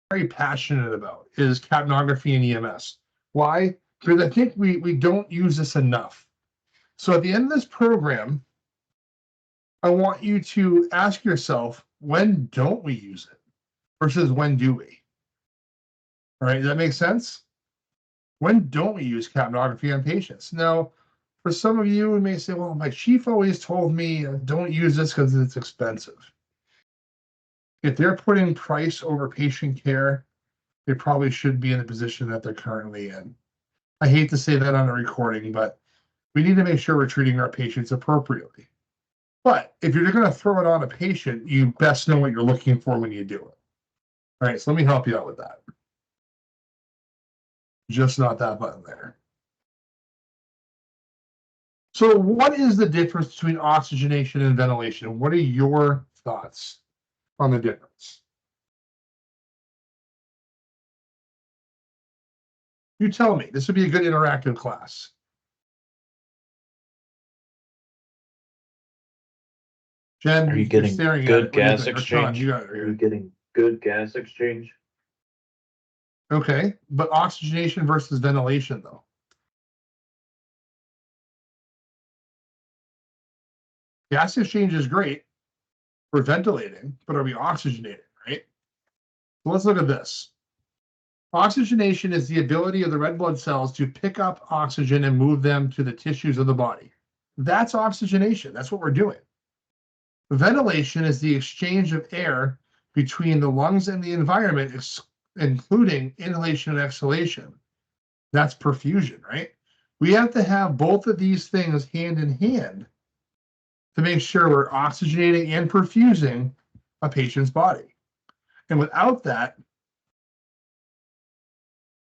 very passionate about is capnography and EMS. Why? Because I think we don't use this enough. So at the end of this program, I want you to ask yourself, when don't we use it versus when do we? All right, does that make sense? When don't we use capnography on patients? Now, for some of you, you may say, well, my chief always told me don't use this because it's expensive. If they're putting price over patient care, they probably should be in the position that they're currently in. I hate to say that on a recording, but we need to make sure we're treating our patients appropriately. But if you're going to throw it on a patient, you best know what you're looking for when you do it. All right, so let me help you out with that. Just not that button there. So what is the difference between oxygenation and ventilation? What are your thoughts on the difference? You tell me. This would be a good interactive class. Jen, are you getting staring good at it. gas exchange? You got it Are you getting good gas exchange? Okay, but oxygenation versus ventilation, though. Gas exchange is great for ventilating, but are we oxygenating, right? So let's look at this. Oxygenation is the ability of the red blood cells to pick up oxygen and move them to the tissues of the body. That's oxygenation. That's what we're doing. Ventilation is the exchange of air between the lungs and the environment, including inhalation and exhalation. That's perfusion, right? We have to have both of these things hand in hand to make sure we're oxygenating and perfusing a patient's body. And without that,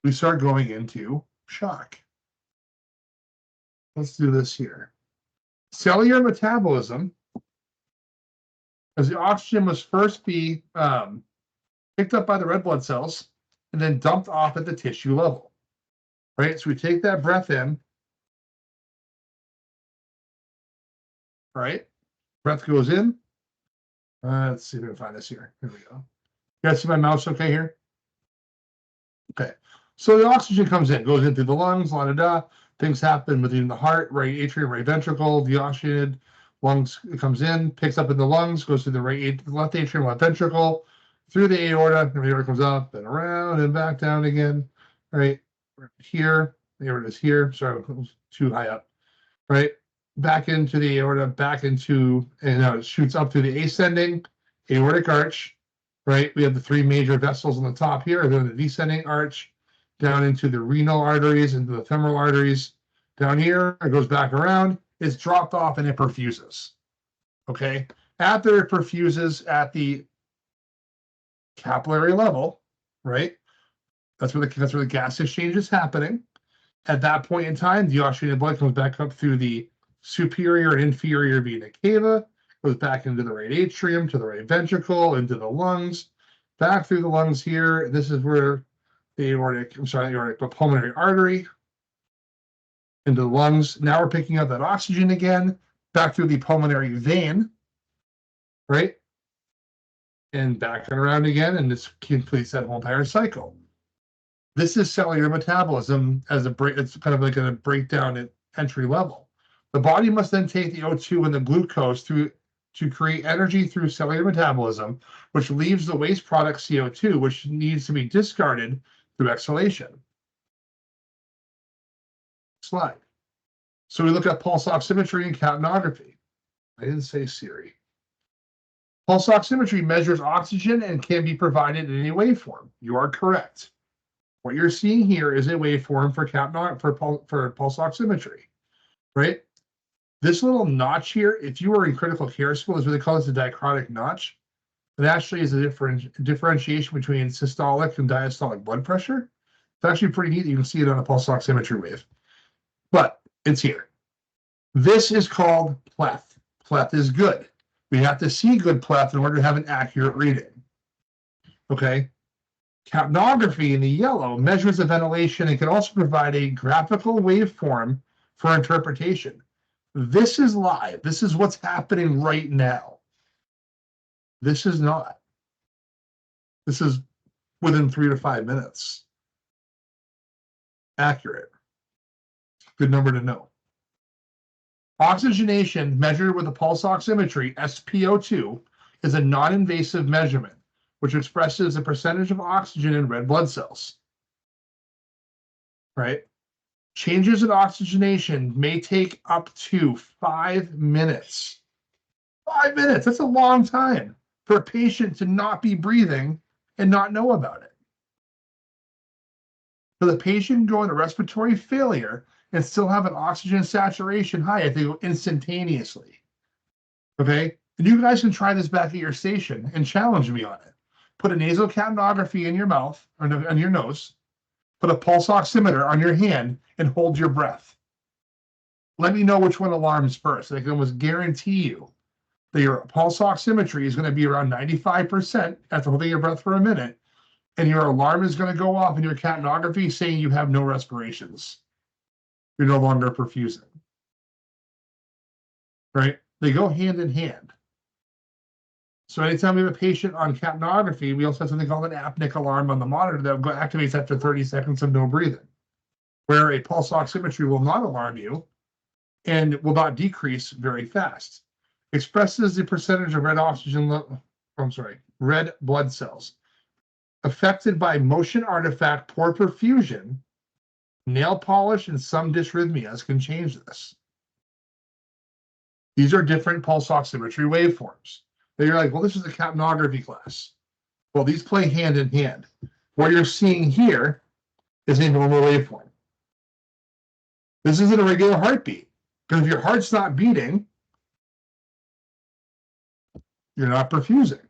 we start going into shock. Let's do this here. Cellular metabolism, as the oxygen must first be picked up by the red blood cells and then dumped off at the tissue level, right? So we take that breath in, right? Breath goes in. Let's see if we can find this here. Here we go. You guys see my mouse okay here? Okay. So the oxygen comes in, goes into the lungs, la-da-da. Things happen within the heart, right atrium, right ventricle. The oxygenated lungs comes in, picks up in the lungs, goes through the left atrium, left ventricle, through the aorta. The aorta comes up and around and back down again, right? Here, the aorta is here. Sorry, it was too high up, right? Back into the aorta, back into, and now it shoots up through the ascending aortic arch, right? We have the three major vessels on the top here, and then the descending arch down into the renal arteries, into the femoral arteries. Down here, it goes back around, it's dropped off and it perfuses, okay? After it perfuses at the capillary level, right? That's where the gas exchange is happening. At that point in time, the oxygenated blood comes back up through the superior and inferior vena cava, goes back into the right atrium, to the right ventricle, into the lungs, back through the lungs here. This is where the pulmonary artery into the lungs. Now we're picking up that oxygen again, back through the pulmonary vein, right? And back and around again, and this completes that whole entire cycle. This is cellular metabolism as it's kind of like a breakdown at entry level. The body must then take the O2 and the glucose to create energy through cellular metabolism, which leaves the waste product CO2, which needs to be discarded through exhalation. Slide. So we look at pulse oximetry and capnography. I didn't say Siri. Pulse oximetry measures oxygen and can be provided in any waveform. You are correct. What you're seeing here is a waveform for pulse oximetry, right? This little notch here, if you were in critical care school, is what they call this a dichrotic notch. It actually is a differentiation between systolic and diastolic blood pressure. It's actually pretty neat. You can see it on a pulse oximetry wave, but it's here. This is called pleth. Pleth is good. We have to see good pleth in order to have an accurate reading. Okay. Capnography in the yellow measures the ventilation and can also provide a graphical waveform for interpretation. This is live. This is what's happening right now. This is not. This is within 3 to 5 minutes. Accurate. Good number to know. Oxygenation measured with a pulse oximetry, SpO2, is a non-invasive measurement, which expresses the percentage of oxygen in red blood cells. Right? Changes in oxygenation may take up to 5 minutes. 5 minutes, that's a long time for a patient to not be breathing and not know about it. For the patient go into respiratory failure and still have an oxygen saturation high, if they go instantaneously. Okay? And you guys can try this back at your station and challenge me on it. Put a nasal capnography in your mouth or on your nose, put a pulse oximeter on your hand, and hold your breath. Let me know which one alarms first. I can almost guarantee you that your pulse oximetry is going to be around 95% after holding your breath for a minute, and your alarm is going to go off in your capnography saying you have no respirations. You're no longer perfusing. Right? They go hand in hand. So anytime we have a patient on capnography, we also have something called an apneic alarm on the monitor that activates after 30 seconds of no breathing, where a pulse oximetry will not alarm you and will not decrease very fast. Expresses the percentage of red blood cells affected by motion artifact, poor perfusion, nail polish, and some dysrhythmias can change this. These are different pulse oximetry waveforms. Now you're like, well, this is a capnography class. Well, these play hand in hand. What you're seeing here is a normal waveform. This isn't a regular heartbeat, because if your heart's not beating, you're not perfusing.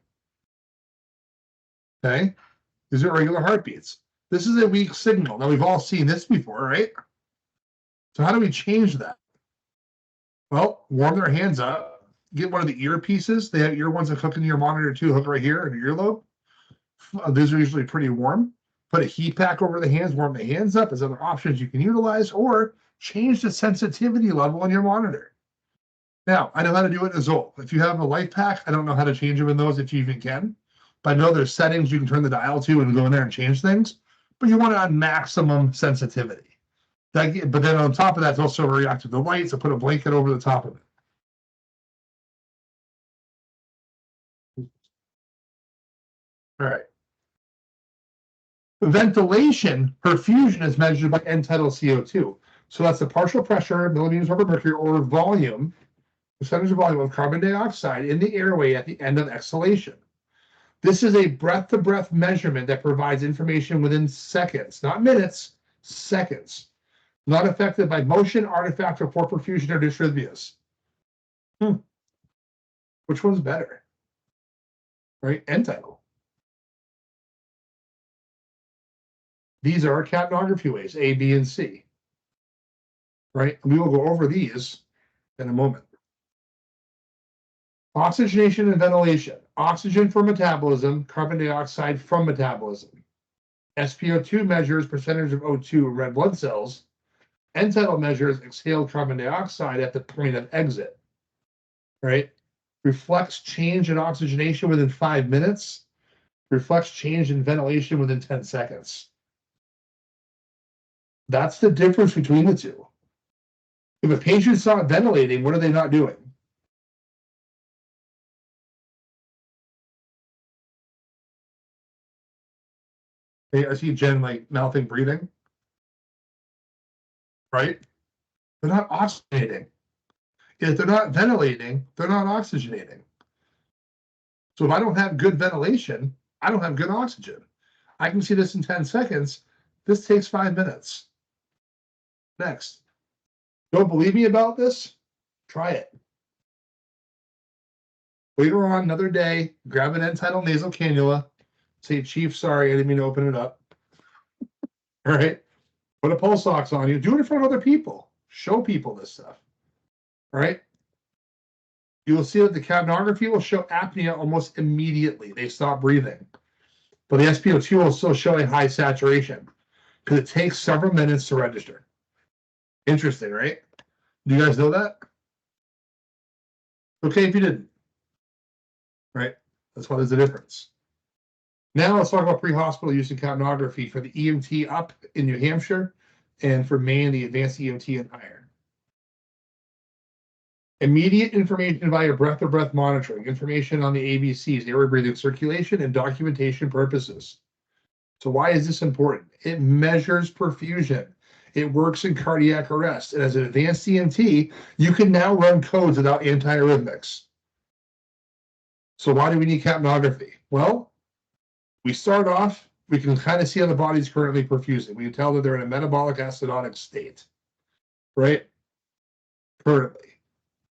Okay? These are regular heartbeats. This is a weak signal. Now, we've all seen this before, right? So how do we change that? Well, warm their hands up. Get one of the earpieces. They have ear ones that hook into your monitor too, hook right here in your earlobe. These are usually pretty warm. Put a heat pack over the hands, warm the hands up. There's other options you can utilize, or change the sensitivity level on your monitor. Now, I know how to do it in a Zoll. If you have a light pack, I don't know how to change them in those if you even can. But I know there's settings you can turn the dial to and go in there and change things. But you want it on maximum sensitivity. But then on top of that, it's also reactive to light, so put a blanket over the top of it. All right. Ventilation perfusion is measured by end-tidal CO2. So that's the partial pressure, millimeters over mercury, or volume, percentage of volume of carbon dioxide in the airway at the end of exhalation. This is a breath-to-breath measurement that provides information within seconds, not minutes, seconds. Not affected by motion, artifact, or poor perfusion or dysrhythmias. Which one's better? Right? End-tidal. These are our capnography waves, A, B, and C. Right? We will go over these in a moment. Oxygenation and ventilation. Oxygen for metabolism, carbon dioxide from metabolism. SpO2 measures percentage of O2 in red blood cells. End-tidal measures exhaled carbon dioxide at the point of exit. Right? Reflects change in oxygenation within 5 minutes. Reflects change in ventilation within 10 seconds. That's the difference between the two. If a patient's not ventilating, what are they not doing? Hey, I see Jen like mouthing, breathing. Right? They're not oxygenating. If they're not ventilating, they're not oxygenating. So if I don't have good ventilation, I don't have good oxygen. I can see this in 10 seconds. This takes 5 minutes. Next. Don't believe me about this? Try it. Later on, another day, grab an end-tidal nasal cannula. Say, Chief, sorry, I didn't mean to open it up. All right. Put a pulse ox on you. Do it in front of other people. Show people this stuff. All right. You will see that the capnography will show apnea almost immediately. They stop breathing. But the SpO2 will still show a high saturation because it takes several minutes to register. Interesting, right? Do you guys know that? Okay, if you didn't. Right? That's why there's a difference. Now let's talk about pre-hospital use of capnography for the EMT up in New Hampshire and for Maine, the advanced EMT in iron. Immediate information via breath-to-breath monitoring, information on the ABCs, airway breathing circulation, and documentation purposes. So why is this important? It measures perfusion. It works in cardiac arrest. And as an advanced EMT, you can now run codes without antiarrhythmics. So why do we need capnography? Well, we start off, we can kind of see how the body's currently perfusing. We can tell that they're in a metabolic acidotic state, right? Currently.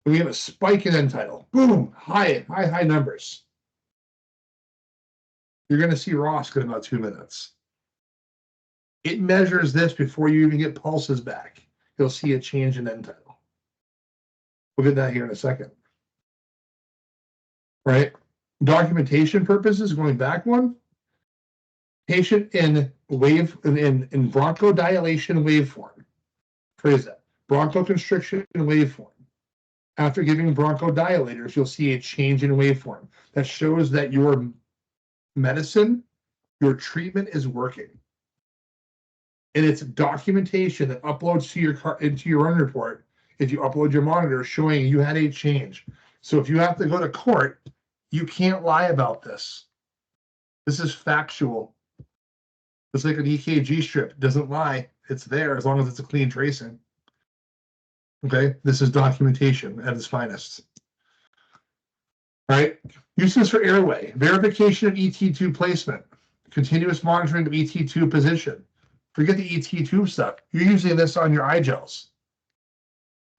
We have a spike in end tidal. Boom, high numbers. You're going to see ROSC in about 2 minutes. It measures this before you even get pulses back. You'll see a change in end tidal. We'll get that here in a second. Right? Documentation purposes, going back one. Patient in bronchodilation waveform. Phrase that. Bronchoconstriction waveform. After giving bronchodilators, you'll see a change in waveform that shows that your medicine, your treatment is working. And it's documentation that uploads to into your run report. If you upload your monitor showing you had a change. So if you have to go to court, you can't lie about this. This is factual. It's like an EKG strip. It doesn't lie. It's there as long as it's a clean tracing. Okay, this is documentation at its finest. All right, uses for airway, verification of ET tube placement, continuous monitoring of ET tube position. Forget the ET tube stuff. You're using this on your iGels.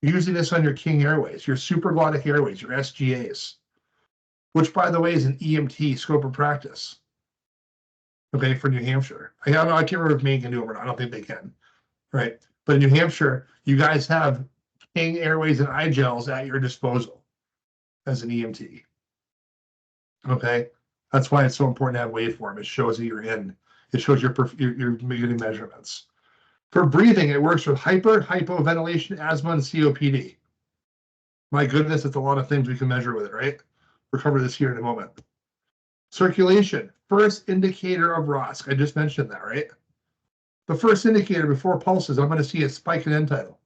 You're using this on your King Airways, your supraglottic airways, your SGAs, which, by the way, is an EMT scope of practice. Okay, for New Hampshire. I can't remember if Maine can do it or not. I don't think they can. Right, but in New Hampshire, you guys have King Airways and iGels at your disposal as an EMT. Okay, that's why it's so important to have waveform. It shows that you're in. It shows you're getting measurements. For breathing, it works with hypoventilation, asthma, and COPD. My goodness, it's a lot of things we can measure with it, right? We'll cover this here in a moment. Circulation, first indicator of ROSC. I just mentioned that, right? The first indicator before pulses, I'm going to see a spike in end tidal.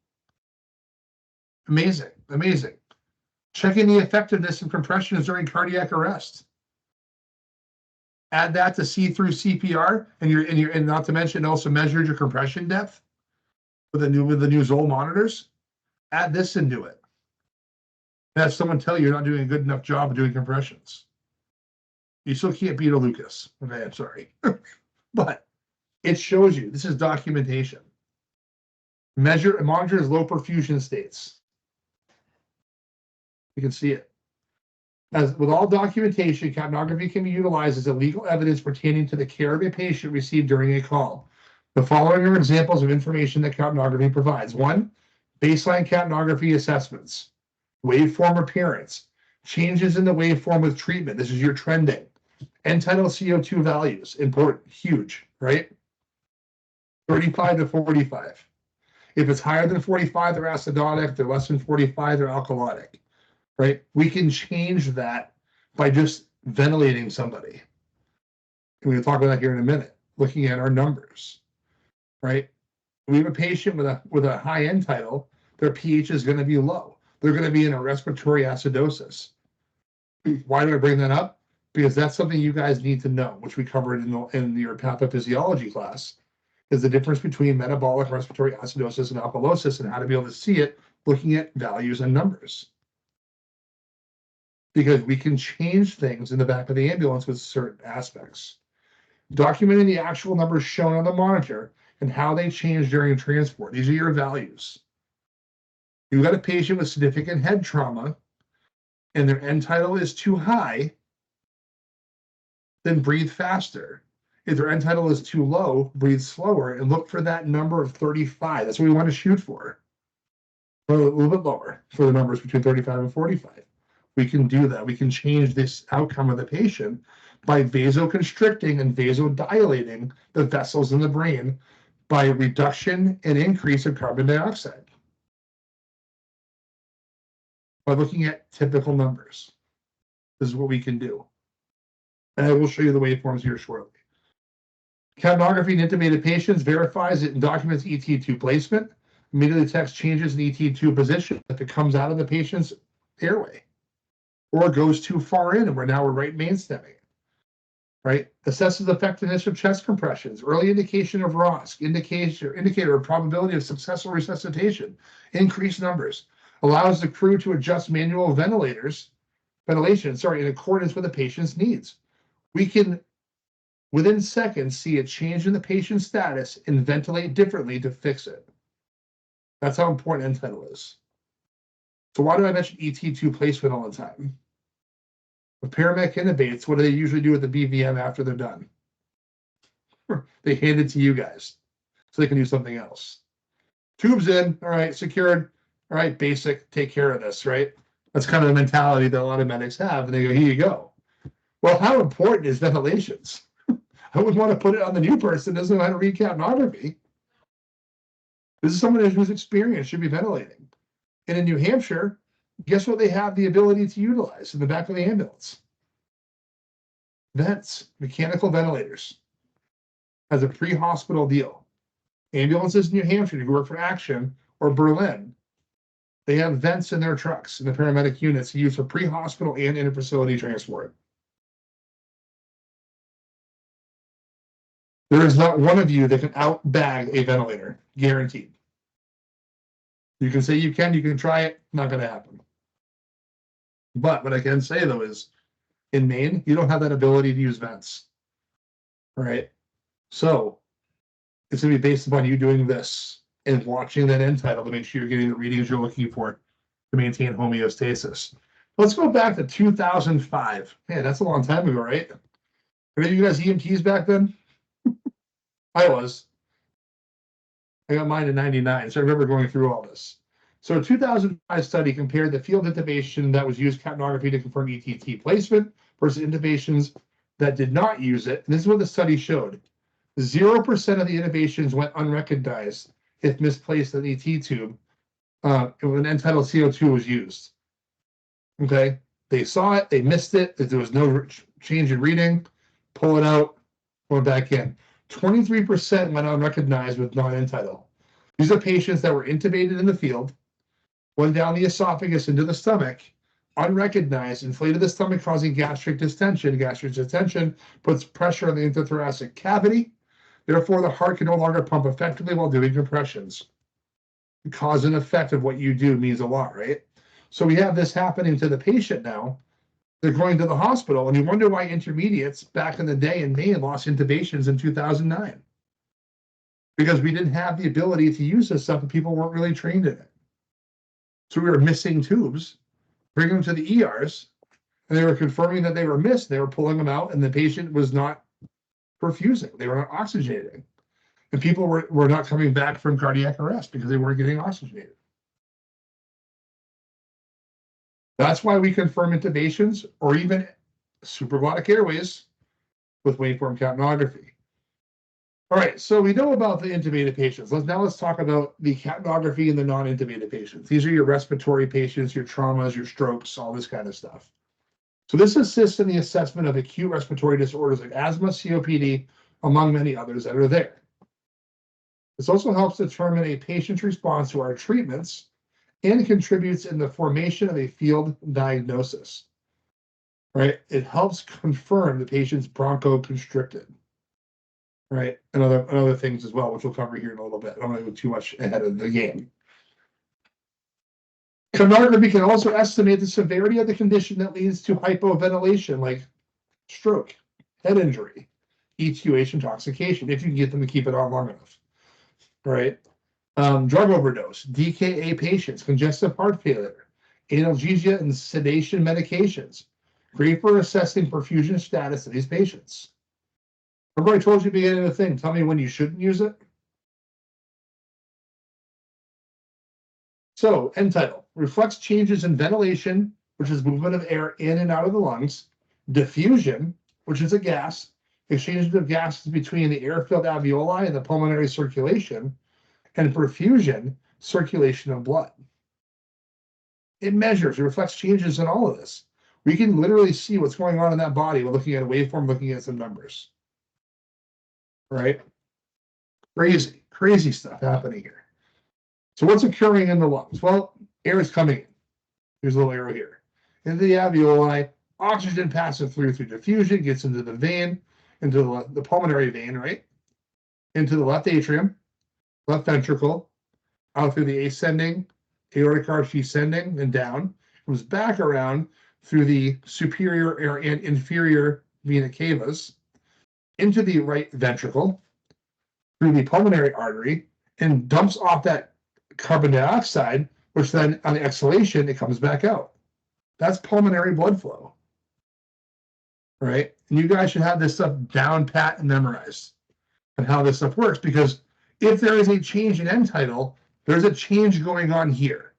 Amazing, amazing. Checking the effectiveness of compressions during cardiac arrest. Add that to see-through CPR, and not to mention also measured your compression depth with the new Zoll monitors. Add this into it. And have someone tell you you're not doing a good enough job of doing compressions. You still can't beat a Lucas. Okay, I'm sorry. But it shows you. This is documentation. Measure and monitors low perfusion states. You can see it. As with all documentation, capnography can be utilized as a legal evidence pertaining to the care of a patient received during a call. The following are examples of information that capnography provides. 1, baseline capnography assessments, waveform appearance, changes in the waveform with treatment. This is your trending. End tidal CO2 values, important, huge, right? 35 to 45. If it's higher than 45, they're acidotic. If they're less than 45, they're alkalotic. Right? We can change that by just ventilating somebody. And we'll talk about that here in a minute, looking at our numbers, right? We have a patient with a high end tidal, their pH is going to be low. They're going to be in a respiratory acidosis. Why do I bring that up? Because that's something you guys need to know, which we covered in your pathophysiology class, is the difference between metabolic respiratory acidosis and alkalosis and how to be able to see it looking at values and numbers. Because we can change things in the back of the ambulance with certain aspects. Documenting the actual numbers shown on the monitor and how they change during transport. These are your values. You've got a patient with significant head trauma and their end tidal is too high, then breathe faster. If their end tidal is too low, breathe slower and look for that number of 35. That's what we want to shoot for. Or a little bit lower for the numbers between 35 and 45. We can do that. We can change this outcome of the patient by vasoconstricting and vasodilating the vessels in the brain by reduction and increase of carbon dioxide. By looking at typical numbers. This is what we can do. And I will show you the waveforms here shortly. Capnography in intubated patients verifies it and documents ET tube placement, immediately detects changes in ET tube position if it comes out of the patient's airway or goes too far in and we're right main stemming. Right? Assesses effectiveness of chest compressions, early indication of ROSC, indicator of probability of successful resuscitation, increased numbers, allows the crew to adjust manual ventilation, in accordance with the patient's needs. We can, within seconds, see a change in the patient's status and ventilate differently to fix it. That's how important end tidal is. So why do I mention ET2 placement all the time? If paramedic intubates, what do they usually do with the BVM after they're done? They hand it to you guys so they can do something else. Tubes in, all right, secured, all right, basic, take care of this, right? That's kind of the mentality that a lot of medics have. And they go, here you go. Well, how important is ventilations? I wouldn't want to put it on the new person who doesn't know how to read capnography. This is someone who's experienced, should be ventilating. And in New Hampshire, guess what they have the ability to utilize in the back of the ambulance? Vents, mechanical ventilators, as a pre-hospital deal. Ambulances in New Hampshire, who work for Action or Berlin, they have vents in their trucks in the paramedic units used for pre-hospital and inter-facility transport. There is not one of you that can outbag a ventilator, guaranteed. You can say you can try it, not going to happen. But what I can say though is, in Maine, you don't have that ability to use vents, right? So it's going to be based upon you doing this and watching that end tidal to make sure you're getting the readings you're looking for to maintain homeostasis. Let's go back to 2005. Man, that's a long time ago, right? Were you guys EMTs back then? I was. I got mine in 99, so I remember going through all this. So a 2005 study compared the field intubation that was used capnography to confirm ETT placement versus intubations that did not use it. And this is what the study showed. 0% of the intubations went unrecognized if misplaced in the ET tube when end tidal CO2 was used. Okay, they saw it, they missed it, if there was no change in reading, pull it out, go back in. 23% went unrecognized with non-end tidal. These are patients that were intubated in the field, went down the esophagus into the stomach, unrecognized, inflated the stomach, causing gastric distension. Gastric distension puts pressure on the intrathoracic cavity. Therefore, the heart can no longer pump effectively while doing compressions. The cause and effect of what you do means a lot, right? So we have this happening to the patient now. They're going to the hospital, and you wonder why intermediates back in the day in Maine lost intubations in 2009. Because we didn't have the ability to use this stuff and people weren't really trained in it. So we were missing tubes, bringing them to the ERs, and they were confirming that they were missed. They were pulling them out, and the patient was not perfusing. They were not oxygenating. And people were not coming back from cardiac arrest because they weren't getting oxygenated. That's why we confirm intubations or even supraglottic airways with waveform capnography. All right, so we know about the intubated patients. Let's talk about the capnography and the non-intubated patients. These are your respiratory patients, your traumas, your strokes, all this kind of stuff. So this assists in the assessment of acute respiratory disorders like asthma, COPD, among many others that are there. This also helps determine a patient's response to our treatments and contributes in the formation of a field diagnosis. Right? It helps confirm the patient's bronchoconstricted. Right? And other things as well, which we'll cover here in a little bit. I don't want to go too much ahead of the game. Capnography can also estimate the severity of the condition that leads to hypoventilation, like stroke, head injury, ETUH intoxication, if you can get them to keep it on long enough. Right? Drug overdose, DKA patients, congestive heart failure, analgesia and sedation medications. Great for assessing perfusion status of these patients. Remember I told you at the beginning of the thing, tell me when you shouldn't use it. So, end tidal, reflects changes in ventilation, which is movement of air in and out of the lungs, diffusion, which is a gas, exchange of gases between the air-filled alveoli and the pulmonary circulation, and perfusion, circulation of blood. It measures, it reflects changes in all of this. We can literally see what's going on in that body. We're looking at a waveform, looking at some numbers. Right? Crazy stuff happening here. So what's occurring in the lungs? Well, air is coming in. Here's a little arrow here. Into the alveoli, oxygen passes through diffusion, gets into the vein, into the pulmonary vein, right? Into the left atrium, left ventricle, out through the ascending, aortic arch descending and down, comes back around through the superior and inferior vena cavas, into the right ventricle, through the pulmonary artery, and dumps off that carbon dioxide, which then on the exhalation, it comes back out. That's pulmonary blood flow. Right? And you guys should have this stuff down pat and memorized and how this stuff works, because if there is a change in end tidal, there's a change going on here.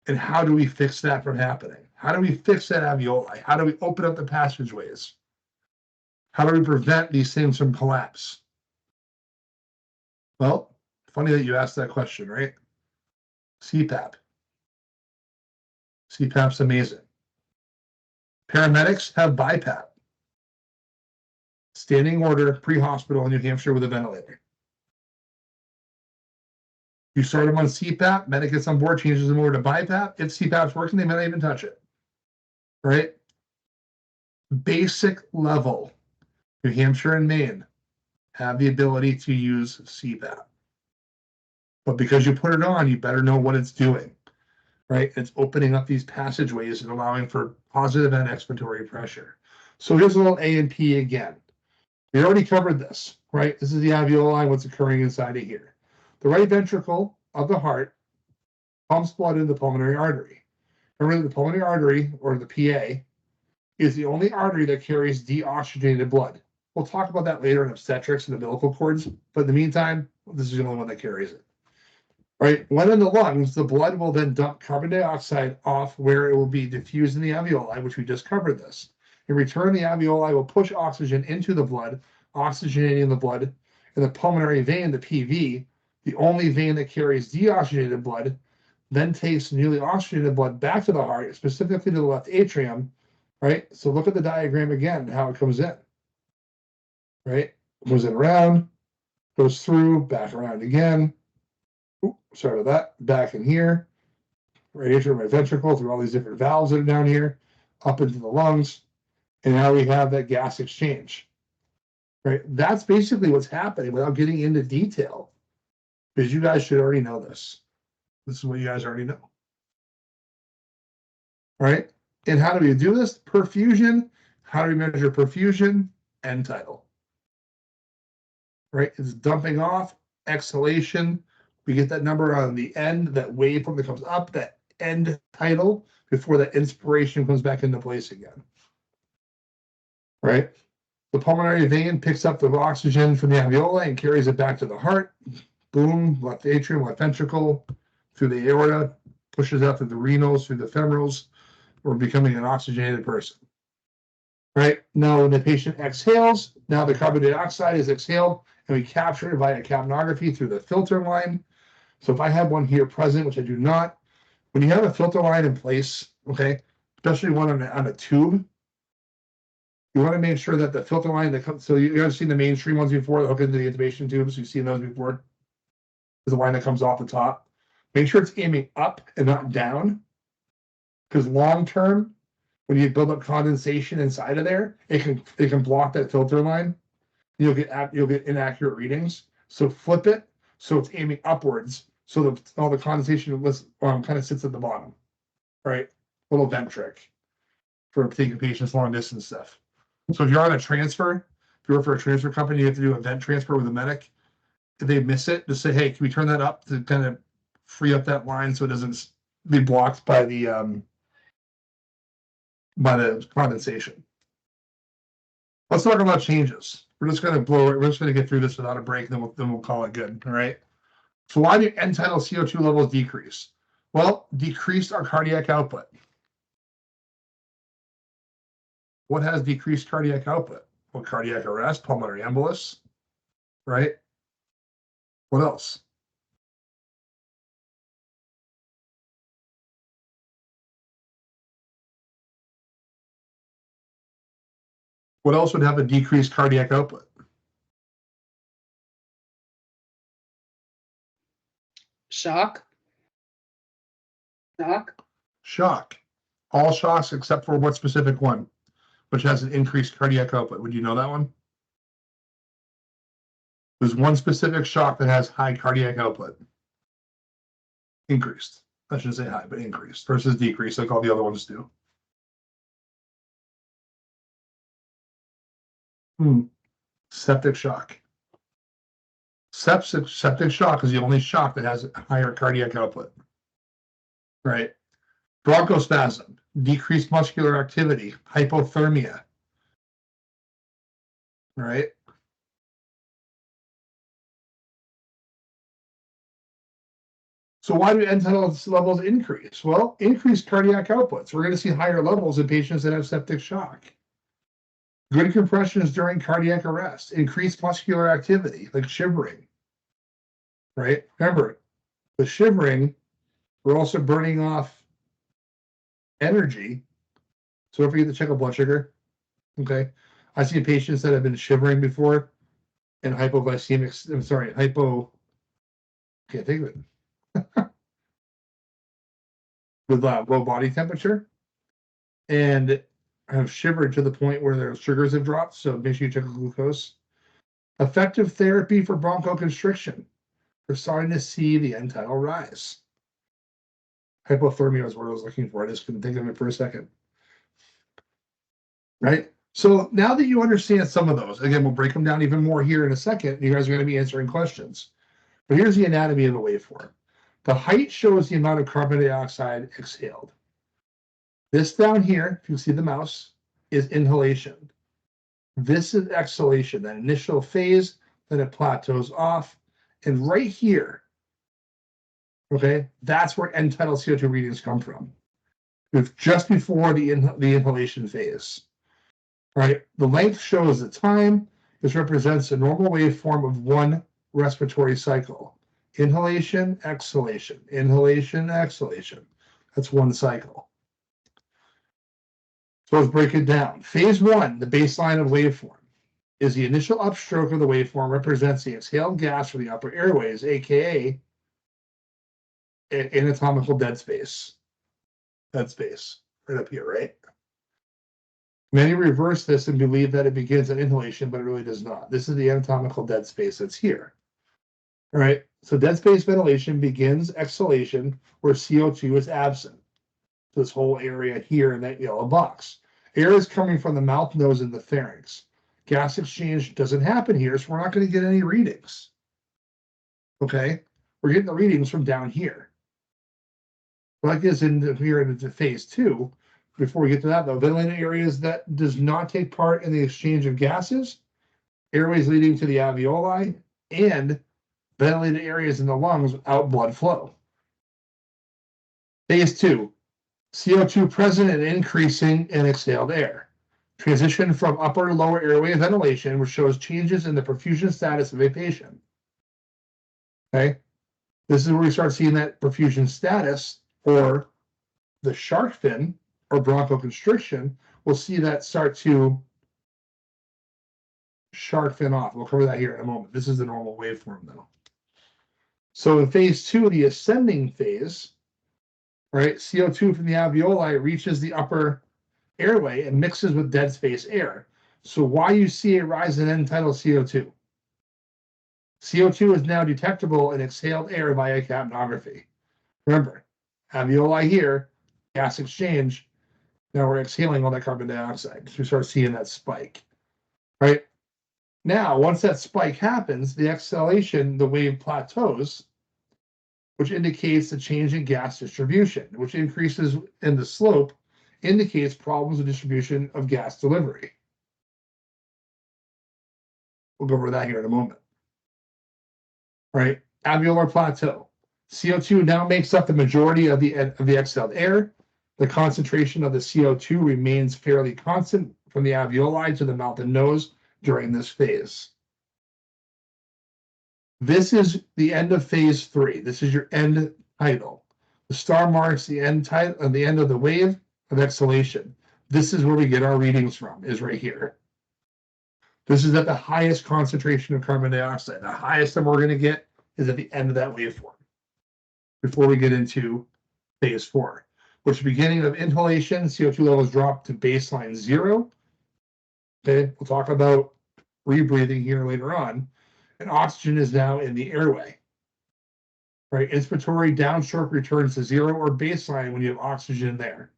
And how do we fix that from happening? How do we fix that alveoli? How do we open up the passageways? How do we prevent these things from collapse? Well, funny that you asked that question, right? CPAP. CPAP's amazing. Paramedics have BiPAP. Standing order, pre-hospital in New Hampshire with a ventilator. You start them on CPAP, medic gets on board, changes them over to BiPAP. If CPAP's working, they may not even touch it. Right? Basic level. New Hampshire and Maine have the ability to use CPAP. But because you put it on, you better know what it's doing. Right? It's opening up these passageways and allowing for positive and expiratory pressure. So here's a little A&P again. We already covered this, right? This is the alveoli, what's occurring inside of here. The right ventricle of the heart pumps blood into the pulmonary artery. Remember, the pulmonary artery, or the PA, is the only artery that carries deoxygenated blood. We'll talk about that later in obstetrics and umbilical cords, but in the meantime, this is the only one that carries it. Right? When in the lungs, the blood will then dump carbon dioxide off where it will be diffused in the alveoli, which we just covered this. In return, the alveoli will push oxygen into the blood, oxygenating the blood. In the pulmonary vein, the PV, the only vein that carries deoxygenated blood, then takes newly oxygenated blood back to the heart, specifically to the left atrium, right? So look at the diagram again, how it comes in, right? Goes in around, goes through, back around again. Ooh, sorry about that. Back in here, right atrium, right ventricle, through all these different valves that are down here, up into the lungs. And now we have that gas exchange, right? That's basically what's happening without getting into detail, because you guys should already know this. This is what you guys already know, right? And how do we do this? Perfusion. How do we measure perfusion? End tidal, right? It's dumping off, exhalation. We get that number on the end, that waveform that comes up, that end tidal, before that inspiration comes back into place again. Right? The pulmonary vein picks up the oxygen from the alveoli and carries it back to the heart. Boom, left atrium, left ventricle, through the aorta, pushes out through the renals, through the femorals. We're becoming an oxygenated person. Right? Now, when the patient exhales, now the carbon dioxide is exhaled, and we capture it via capnography through the filter line. So if I have one here present, which I do not, when you have a filter line in place, okay, especially one on a tube, you want to make sure that the filter line that comes, so you guys seen the mainstream ones before that hook into the intubation tubes, you've seen those before. There's a line that comes off the top. Make sure it's aiming up and not down, because long term, when you build up condensation inside of there, it can block that filter line. You'll get inaccurate readings. So flip it so it's aiming upwards, so that all the condensation kind of sits at the bottom. Right, little vent trick for taking patients long distance stuff. So if you're on a transfer, if you work for a transfer company, you have to do a vent transfer with a medic. If they miss it, just say, hey, can we turn that up to kind of free up that line so it doesn't be blocked by the condensation. Let's talk about changes. We're just going to get through this without a break, and then we'll call it good. All right. So why do end tidal CO2 levels decrease? Well, decreased our cardiac output. What has decreased cardiac output? Well, cardiac arrest, pulmonary embolus, right? What else? What else would have a decreased cardiac output? Shock. Shock. All shocks except for what specific one, which has an increased cardiac output. Would you know that one? There's one specific shock that has high cardiac output. Increased. I shouldn't say high, but increased versus decreased, like all the other ones do. Septic shock. Septic shock is the only shock that has a higher cardiac output. Right. Bronchospasm, decreased muscular activity, hypothermia. Right. So why do end-tidal levels increase? Well, increased cardiac outputs. We're going to see higher levels in patients that have septic shock. Good compressions during cardiac arrest, increased muscular activity, like shivering. Right? Remember, the shivering, we're also burning off energy. So don't forget to check a blood sugar. Okay. I see patients that have been shivering before and hypoglycemic, I'm sorry, can't think of it. With low body temperature and have shivered to the point where their sugars have dropped. So make sure you check the glucose. Effective therapy for bronchoconstriction. We're starting to see the end tidal rise. Hypothermia is what I was looking for. I just couldn't think of it for a second. Right? So now that you understand some of those, again, we'll break them down even more here in a second. You guys are going to be answering questions. But here's the anatomy of a waveform. The height shows the amount of carbon dioxide exhaled. This down here, if you see the mouse, is inhalation. This is exhalation, that initial phase, then it plateaus off. And right here, okay, that's where end tidal CO2 readings come from. It's just before the inhalation phase. All right, the length shows the time. This represents a normal waveform of one respiratory cycle. Inhalation, exhalation, inhalation, exhalation. That's one cycle. So let's break it down. Phase one, the baseline of waveform, is the initial upstroke of the waveform represents the exhaled gas from the upper airways, aka anatomical dead space. Dead space, right up here, right? Many reverse this and believe that it begins at inhalation, but it really does not. This is the anatomical dead space that's here. All right, so dead space ventilation begins exhalation where CO2 is absent. This whole area here in that yellow box. Air is coming from the mouth, nose, and the pharynx. Gas exchange doesn't happen here, so we're not going to get any readings. Okay, we're getting the readings from down here. Like this in here into phase two. Before we get to that, though, ventilated areas that does not take part in the exchange of gases, airways leading to the alveoli, and ventilated areas in the lungs without blood flow. Phase two. CO2 present and increasing in exhaled air. Transition from upper to lower airway ventilation, which shows changes in the perfusion status of a patient. Okay, this is where we start seeing that perfusion status, or the shark fin, or bronchoconstriction. We'll see that start to shark fin off. We'll cover that here in a moment. This is the normal waveform, though. So in phase two, the ascending phase, right, CO2 from the alveoli reaches the upper airway and mixes with dead space air. So why you see a rise in end tidal CO2? CO2 is now detectable in exhaled air via capnography. Remember, alveoli here, gas exchange. Now we're exhaling all that carbon dioxide. So we start seeing that spike, right? Now, once that spike happens, the exhalation, the wave plateaus, which indicates the change in gas distribution, which increases in the slope, indicates problems with distribution of gas delivery. We'll go over that here in a moment. All right, alveolar plateau. CO2 now makes up the majority of the exhaled air. The concentration of the CO2 remains fairly constant from the alveoli to the mouth and nose during this phase. This is the end of phase three. This is your end tidal. The star marks the end of the wave of exhalation. This is where we get our readings from, is right here. This is at the highest concentration of carbon dioxide. The highest that we're going to get is at the end of that waveform before we get into phase 4, which beginning of inhalation, CO2 levels drop to baseline 0. Okay, we'll talk about rebreathing here later on. And oxygen is now in the airway. Right, inspiratory downstroke returns to 0 or baseline when you have oxygen there.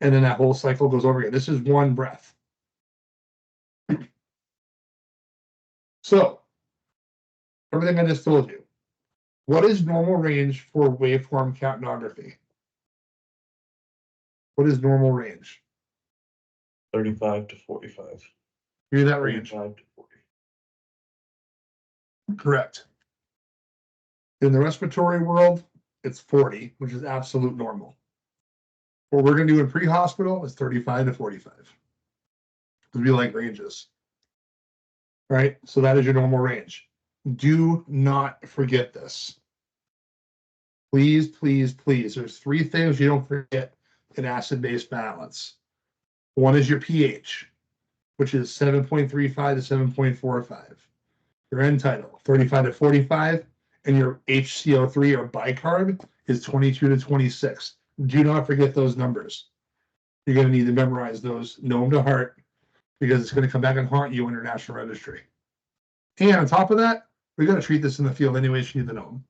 And then that whole cycle goes over again. This is one breath. So, everything I just told you. What is normal range for waveform capnography? What is normal range? 35 to 45. Give you that range. 35 to 40. Correct. In the respiratory world, it's 40, which is absolute normal. What we're going to do in pre-hospital is 35 to 45. Because we like ranges. Right? So that is your normal range. Do not forget this. Please, please, please. There's 3 things you don't forget in acid-base balance. One is your pH, which is 7.35 to 7.45. Your end tidal, 35 to 45. And your HCO3 or bicarb is 22 to 26. Do not forget those numbers. You're going to need to memorize those, know them to heart, because it's going to come back and haunt you in your national registry. And on top of that, we're going to treat this in the field anyway, so you need to know them.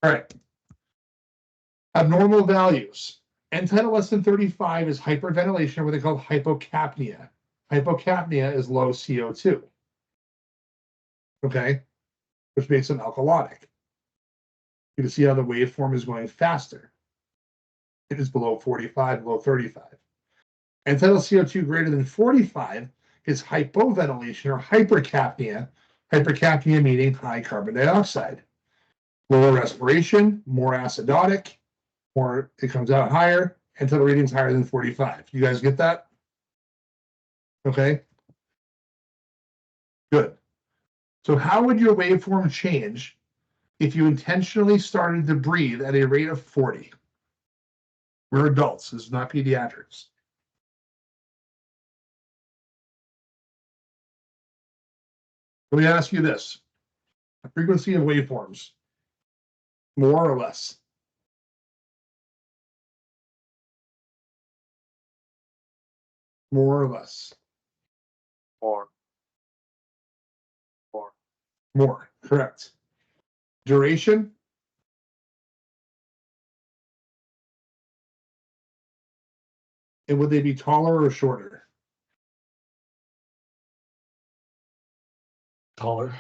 All right. Abnormal values. End tidal less than 35 is hyperventilation, or what they call hypocapnia. Hypocapnia is low CO2. Okay. Which makes them alkalotic. You can see how the waveform is going faster. It is below 45, below 35. End tidal CO2 greater than 45 is hypoventilation or hypercapnia. Hypercapnia meaning high carbon dioxide. Lower respiration, more acidotic, more it comes out higher, end tidal readings higher than 45. You guys get that? Okay. Good. So how would your waveform change if you intentionally started to breathe at a rate of 40? We're adults, this is not pediatrics. Let me ask you this. The frequency of waveforms, more or less? More or less? More. More, correct. Duration? And would they be taller or shorter? Taller.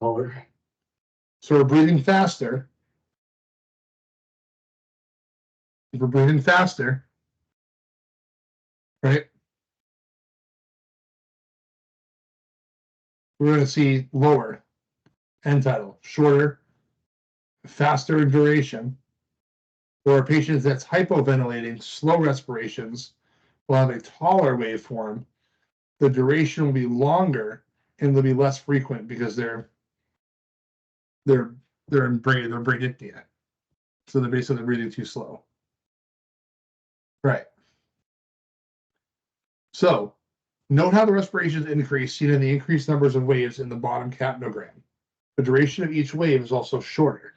Taller. So we're breathing faster. If we're breathing faster, right? We're going to see lower end tidal, shorter, faster in duration. For patients that's hypoventilating, slow respirations will have a taller waveform. The duration will be longer and they'll be less frequent because they're in bradypnea. So they're basically breathing too slow. Right. So note how the respirations increase seen in the increased numbers of waves in the bottom capnogram. The duration of each wave is also shorter.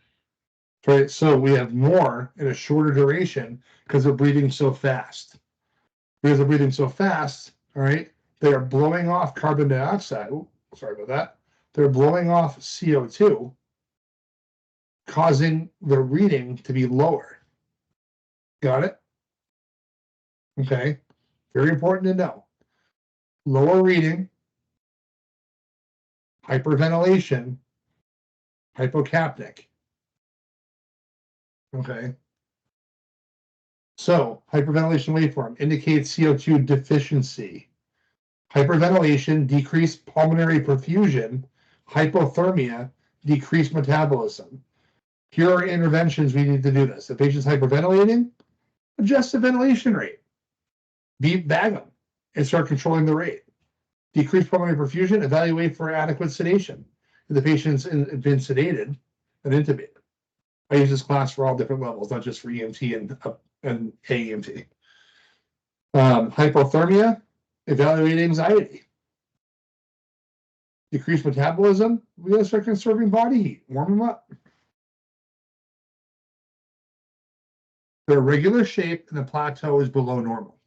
Right, so we have more in a shorter duration because they're breathing so fast. Because they're breathing so fast, all right, they are blowing off carbon dioxide. Ooh, sorry about that. They're blowing off CO2, causing the reading to be lower. Got it? Okay, very important to know. Lower reading, hyperventilation, hypocapnic. Okay. So hyperventilation waveform indicates CO2 deficiency. Hyperventilation, decreased pulmonary perfusion. Hypothermia, decreased metabolism. Here are interventions we need to do this. The patient's hyperventilating, adjust the ventilation rate. Bag them and start controlling the rate. Decreased pulmonary perfusion, evaluate for adequate sedation. If the patient's been sedated and intubated. I use this class for all different levels, not just for EMT and AEMT. Hypothermia, Evaluate anxiety. Decrease metabolism. We gotta start conserving body heat. Warm them up. Their regular shape and the plateau is below normal.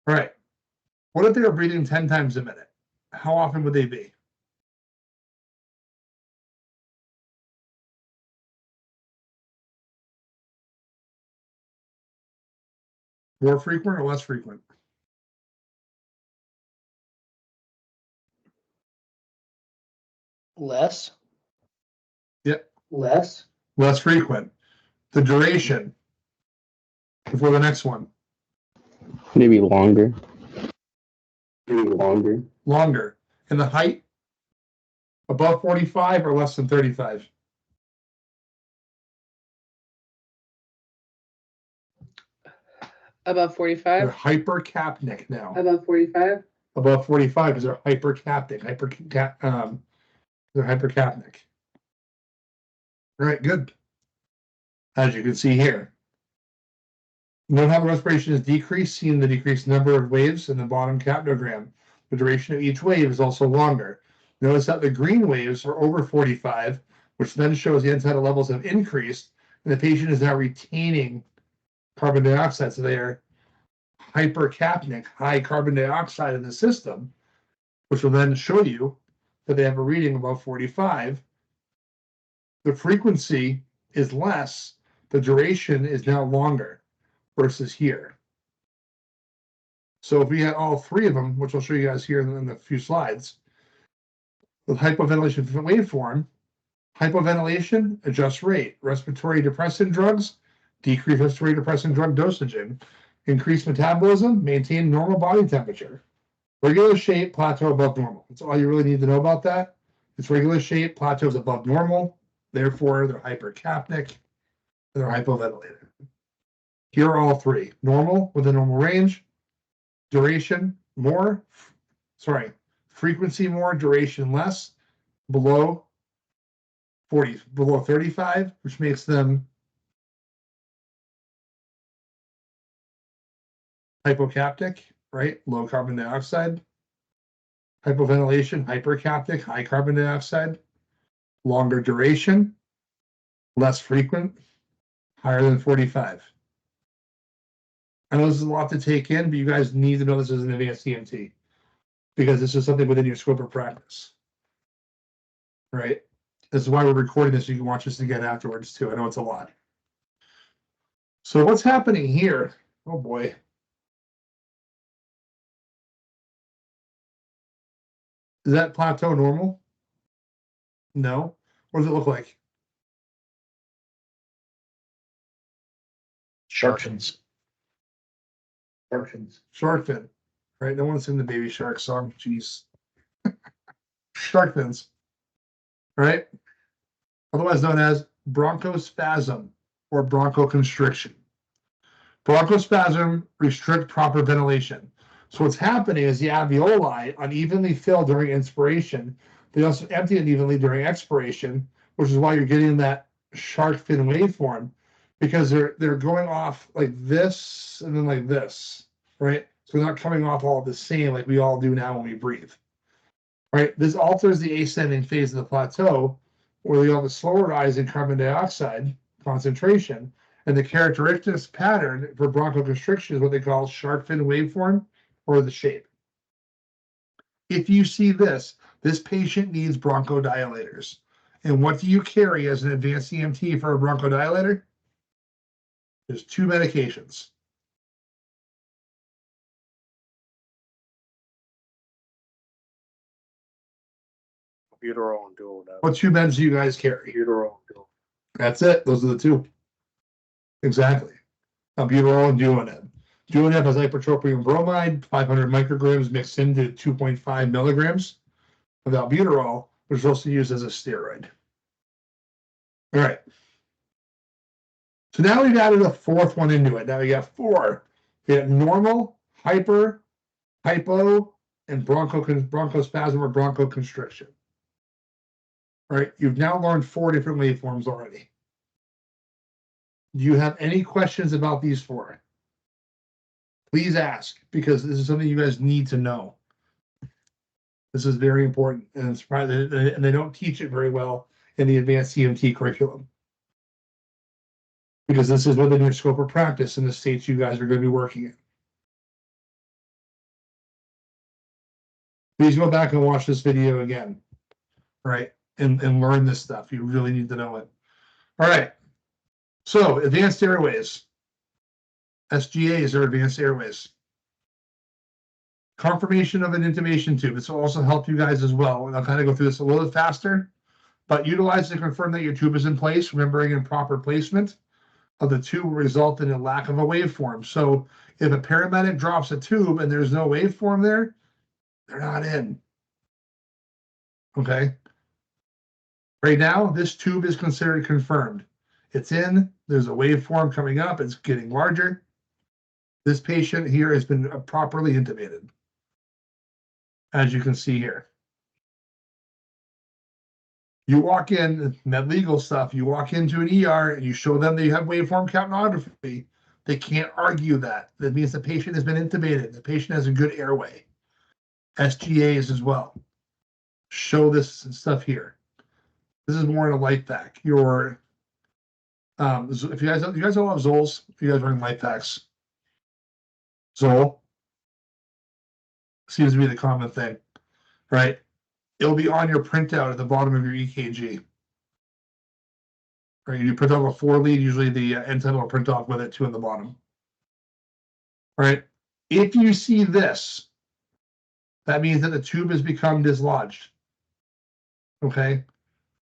All right. What if they were breathing 10 times a minute? How often would they be? More frequent or less frequent? Less. Yep. Less. Less frequent. The duration before the next one. Maybe longer. Maybe longer. Longer. And the height? Above 45 or less than 35? Above They're 45. hypercapnic now. Above 45. Above 45 because they're hypercapnic. They're hypercapnic. All right, good. As you can see here. Note how the respiration is decreased, seeing the decreased number of waves in the bottom capnogram. The duration of each wave is also longer. Notice that the green waves are over 45, which then shows the end-tidal levels have increased, and the patient is now retaining carbon dioxide. So they are hypercapnic, high carbon dioxide in the system, which will then show you that they have a reading above 45. The frequency is less, the duration is now longer versus here. So if we had all three of them, which I'll show you guys here in a few slides, with hypoventilation waveform, hypoventilation, adjust rate, respiratory depressant drugs, decrease respiratory depressant drug dosage, increase metabolism, maintain normal body temperature. Regular shape, plateau above normal. That's all you really need to know about that. It's regular shape, plateau is above normal. Therefore, they're hypercapnic, and they're hypoventilated. Here are all three. Normal, within normal range. Duration, more. Sorry, frequency more, duration less. Below 40, below 35, which makes them hypocapnic, right? Low carbon dioxide. Hypoventilation, hypercapnic, high carbon dioxide. Longer duration, less frequent, higher than 45. I know this is a lot to take in, but you guys need to know this is an advanced EMT because this is something within your scope of practice, right? This is why we're recording this. So you can watch this again afterwards too. I know it's a lot. So what's happening here? Oh boy. Is that plateau normal? No. What does it look like? Shark fins. Shark fins. Shark fin. Right? No one's seen the Baby Shark song. Jeez. Shark fins. Right? Otherwise known as bronchospasm or bronchoconstriction. Bronchospasm restrict proper ventilation. So what's happening is the alveoli unevenly fill during inspiration. They also empty unevenly during expiration, which is why you're getting that shark fin waveform, because they're going off like this and then like this, right? So they're not coming off all the same like we all do now when we breathe. Right? This alters the ascending phase of the plateau, where you have a slower rise in carbon dioxide concentration. And the characteristics pattern for bronchoconstriction is what they call shark fin waveform or the shape. If you see this patient needs bronchodilators. And what do you carry as an advanced EMT for a bronchodilator? There's two medications. Albuterol and Duolab. What two meds do you guys carry? Albuterol and Duolab. That's it. Those are the two. Exactly. Albuterol and Duolab. Duolab has ipratropium bromide, 500 micrograms mixed into 2.5 milligrams of albuterol, which is also used as a steroid. All right. So now we've added a fourth one into it. Now we got four. We have normal, hyper, hypo, and bronchospasm or bronchoconstriction. All right. You've now learned four different waveforms already. Do you have any questions about these four? Please ask, because this is something you guys need to know. This is very important, and it's probably, and they don't teach it very well in the advanced EMT curriculum. Because this is within your scope of practice in the states you guys are going to be working in. Please go back and watch this video again, right? And learn this stuff. You really need to know it. All right. So advanced airways. SGAs are advanced airways. Confirmation of an intubation tube. This will also help you guys as well. And I'll kind of go through this a little bit faster, but utilize to confirm that your tube is in place. Remembering improper placement of the tube will result in a lack of a waveform. So if a paramedic drops a tube and there's no waveform there, they're not in. Okay. Right now, this tube is considered confirmed. It's in, there's a waveform coming up, it's getting larger. This patient here has been properly intubated, as you can see here. You walk in, med legal stuff, you walk into an ER and you show them that you have waveform capnography, they can't argue that. That means the patient has been intubated, the patient has a good airway. SGAs as well. Show this stuff here. This is more in a light pack. Your if you guys all have Zols, if you guys are in light packs. Zol seems to be the common thing, right? It'll be on your printout at the bottom of your EKG. Right, you print off a 4-lead, usually the antenna will print off with it too in the bottom. Right? If you see this, that means that the tube has become dislodged. Okay?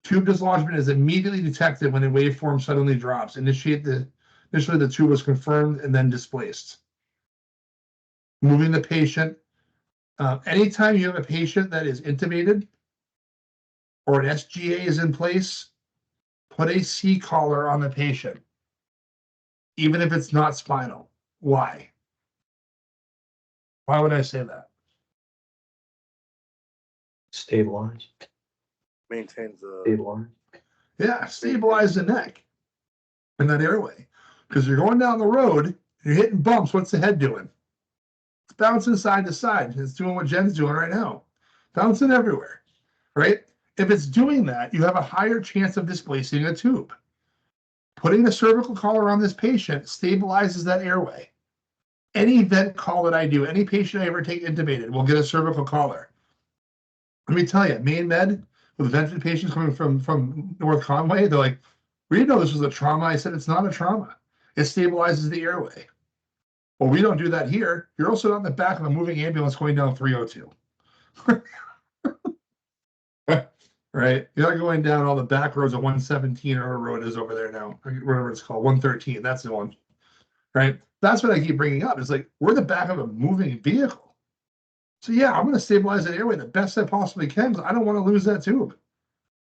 Tube dislodgement is immediately detected when a waveform suddenly drops. Initially, the tube was confirmed and then displaced. Moving the patient. Anytime you have a patient that is intubated or an SGA is in place, put a C-collar on the patient, even if it's not spinal. Why? Why would I say that? Stabilize. Maintains the. Stabilize. Yeah, stabilize the neck and that airway. Because you're going down the road, you're hitting bumps. What's the head doing? It's bouncing side to side. It's doing what Jen's doing right now. Bouncing everywhere, right? If it's doing that, you have a higher chance of displacing a tube. Putting the cervical collar on this patient stabilizes that airway. Any vent call that I do, any patient I ever take intubated will get a cervical collar. Let me tell you, main med with vented patients coming from North Conway, they're like, we didn't know this was a trauma. I said, it's not a trauma. It stabilizes the airway. Well, we don't do that here. You're also not in the back of a moving ambulance going down 302. Right? You're not going down all the back roads of 117 or road is over there now, whatever it's called, 113. That's the one. Right? That's what I keep bringing up. It's like, we're the back of a moving vehicle. So yeah, I'm going to stabilize that airway the best I possibly can because I don't want to lose that tube.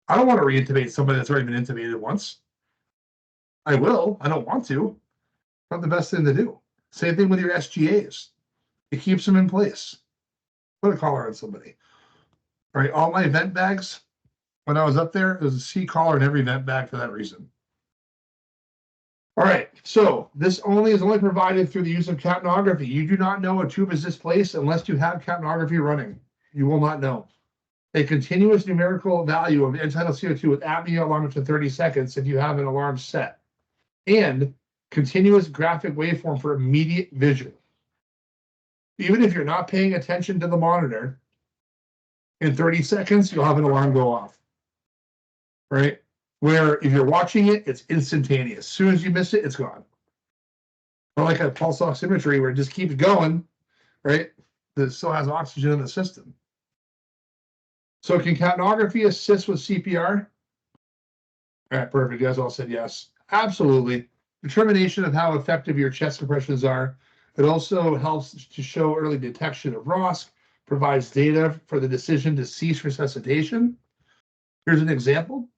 I don't want to reintubate somebody that's already been intubated once. I will. I don't want to. Not the best thing to do. Same thing with your SGAs. It keeps them in place. Put a collar on somebody. All right, all my vent bags, when I was up there, there was a C collar in every vent bag for that reason. All right, so this is only provided through the use of capnography. You do not know a tube is displaced unless you have capnography running. You will not know. A continuous numerical value of end-tidal CO2 with apnea alarm to 30 seconds if you have an alarm set. And continuous graphic waveform for immediate vision. Even if you're not paying attention to the monitor, in 30 seconds, you'll have an alarm go off. Right? Where if you're watching it, it's instantaneous. As soon as you miss it, it's gone. Or like a pulse oximetry where it just keeps going, right? That still has oxygen in the system. So can capnography assist with CPR? All right, perfect. You guys all said yes. Absolutely. Determination of how effective your chest compressions are. It also helps to show early detection of ROSC, provides data for the decision to cease resuscitation. Here's an example.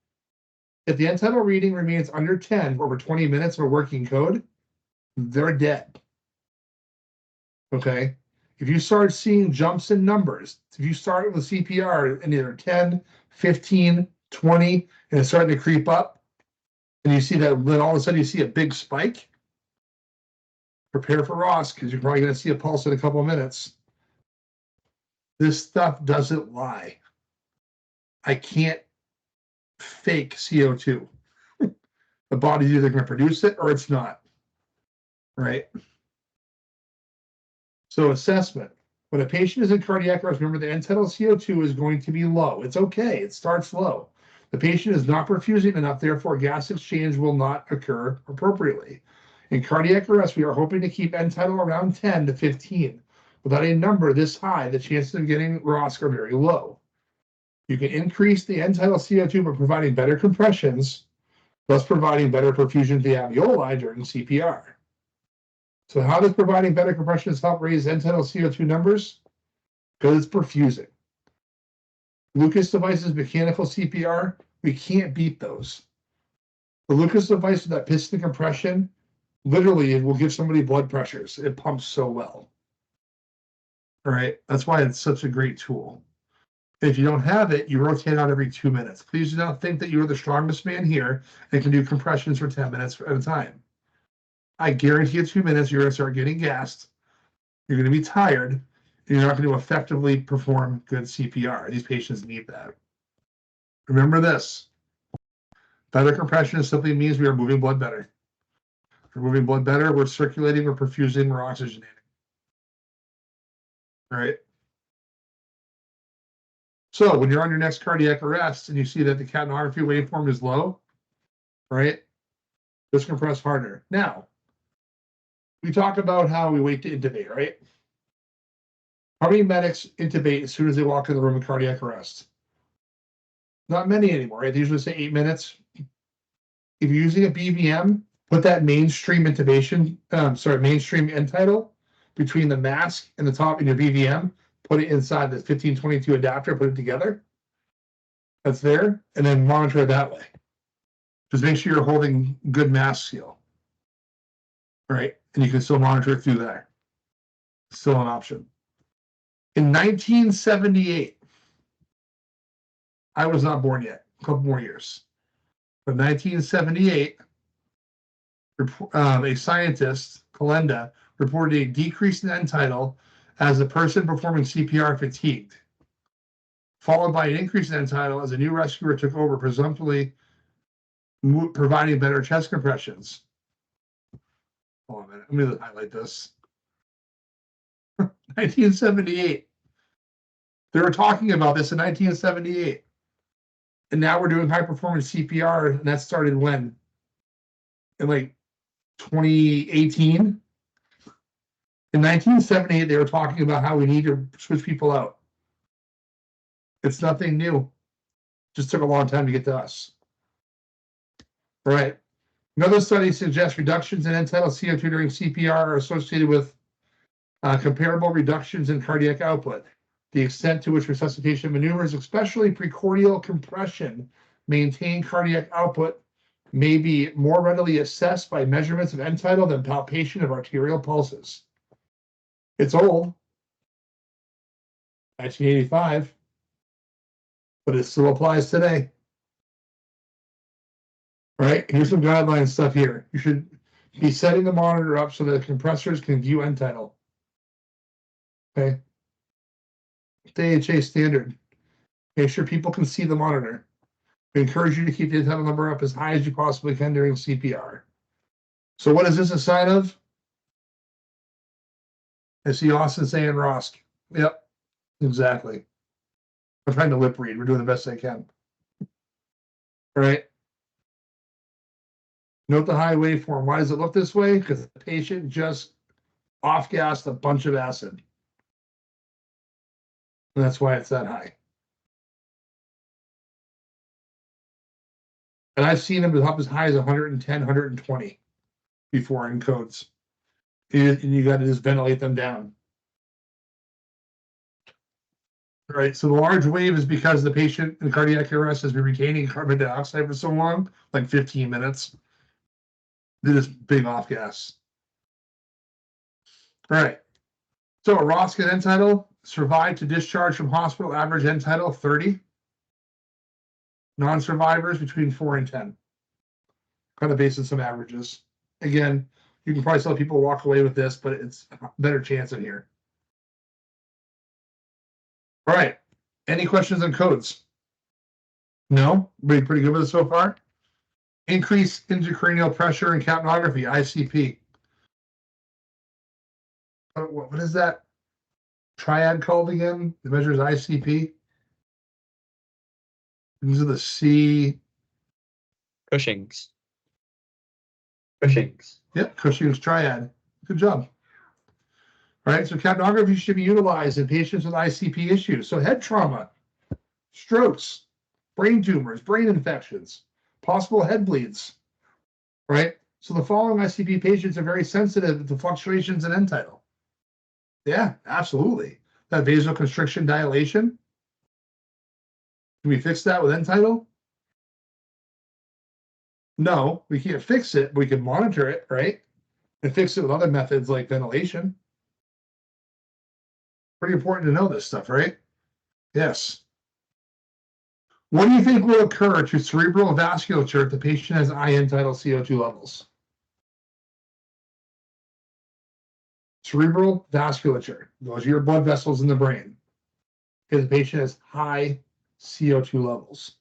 If the end-tidal reading remains under 10 for over 20 minutes of a working code, they're dead. Okay? If you start seeing jumps in numbers, if you start with CPR in either 10, 15, 20, and it's starting to creep up, and you see that, then all of a sudden you see a big spike, Prepare for Ross because you're probably going to see a pulse in a couple of minutes. This stuff doesn't lie. I can't fake CO2. The body's either going to produce it or it's not. Right? So assessment. When a patient is in cardiac arrest, remember the end tidal CO2 is going to be low. It's okay. It starts low. The patient is not perfusing enough, therefore gas exchange will not occur appropriately. In cardiac arrest, we are hoping to keep end tidal around 10 to 15. Without a number this high, the chances of getting ROSC are very low. You can increase the end tidal CO2 by providing better compressions, thus providing better perfusion to the alveoli during CPR. So how does providing better compressions help raise end tidal CO2 numbers? Because it's perfusing. Lucas devices, mechanical CPR, we can't beat those. The Lucas device with that piston compression, literally it will give somebody blood pressures. It pumps so well. All right, that's why it's such a great tool. If you don't have it, you rotate out every 2 minutes. Please do not think that you are the strongest man here and can do compressions for 10 minutes at a time. I guarantee you 2 minutes, you're going to start getting gassed. You're going to be tired, and you're not going to effectively perform good CPR. These patients need that. Remember this. Better compression simply means we are moving blood better. We're moving blood better, we're circulating, we're perfusing, we're oxygenating. All right. So when you're on your next cardiac arrest and you see that the capnography waveform is low, right? Just compress harder. Now, we talk about how we wait to intubate, right? How many medics intubate as soon as they walk in the room of cardiac arrest? Not many anymore, right? They usually say 8 minutes. If you're using a BVM, put that mainstream intubation, mainstream end tidal between the mask and the top in your BVM, put it inside the 1522 adapter, put it together. That's there, and then monitor it that way. Just make sure you're holding good mask seal. All right, and you can still monitor it through there. Still an option. In 1978, I was not born yet, a couple more years. But 1978, a scientist, Kalenda, reported a decrease in end tidal as the person performing CPR fatigued, followed by an increase in end tidal as a new rescuer took over, presumptively providing better chest compressions. Hold on a minute, let me highlight this. 1978. They were talking about this in 1978. And now we're doing high performance CPR, and that started when? In like 2018. In 1978, they were talking about how we need to switch people out. It's nothing new. Just took a long time to get to us. All right. Another study suggests reductions in end tidal CO2 during CPR are associated with comparable reductions in cardiac output. The extent to which resuscitation maneuvers, especially precordial compression, maintain cardiac output may be more readily assessed by measurements of end tidal than palpation of arterial pulses. It's old, 1985, but it still applies today. All right, here's some guideline stuff here. You should be setting the monitor up so that the compressors can view end tidal. Okay. The AHA standard. Make sure people can see the monitor. We encourage you to keep the end tidal number up as high as you possibly can during CPR. So what is this a sign of? I see Austin saying ROSC. Yep, exactly. I'm trying to lip read. We're doing the best I can. All right. Note the high waveform. Why does it look this way? Because the patient just off-gassed a bunch of acid. And that's why it's that high. And I've seen them up as high as 110, 120 before in codes. And you got to just ventilate them down. All right, so the large wave is because the patient in cardiac arrest has been retaining carbon dioxide for so long, like 15 minutes. They're just big off gas. All right, so a ROSC and end tidal survived to discharge from hospital, average end tidal 30. Non-survivors between 4 and 10. Kind of based on some averages. Again, You can probably tell people walk away with this, but it's a better chance in here. All right. Any questions on codes? No? Everybody pretty good with it so far? Increase intracranial pressure and capnography, ICP. What is that triad called again? It measures ICP. These are the C. Cushing's. Yep, Cushing's triad. Good job. All right, so capnography should be utilized in patients with ICP issues. So head trauma, strokes, brain tumors, brain infections, possible head bleeds, right? So the following ICP patients are very sensitive to fluctuations in end tidal. Yeah, absolutely. That vasoconstriction dilation. Can we fix that with end tidal? No, we can't fix it. We can monitor it, right? And fix it with other methods like ventilation. Pretty important to know this stuff, right? Yes. What do you think will occur to cerebral vasculature if the patient has high end tidal CO2 levels? Cerebral vasculature, those are your blood vessels in the brain. If the patient has high CO2 levels.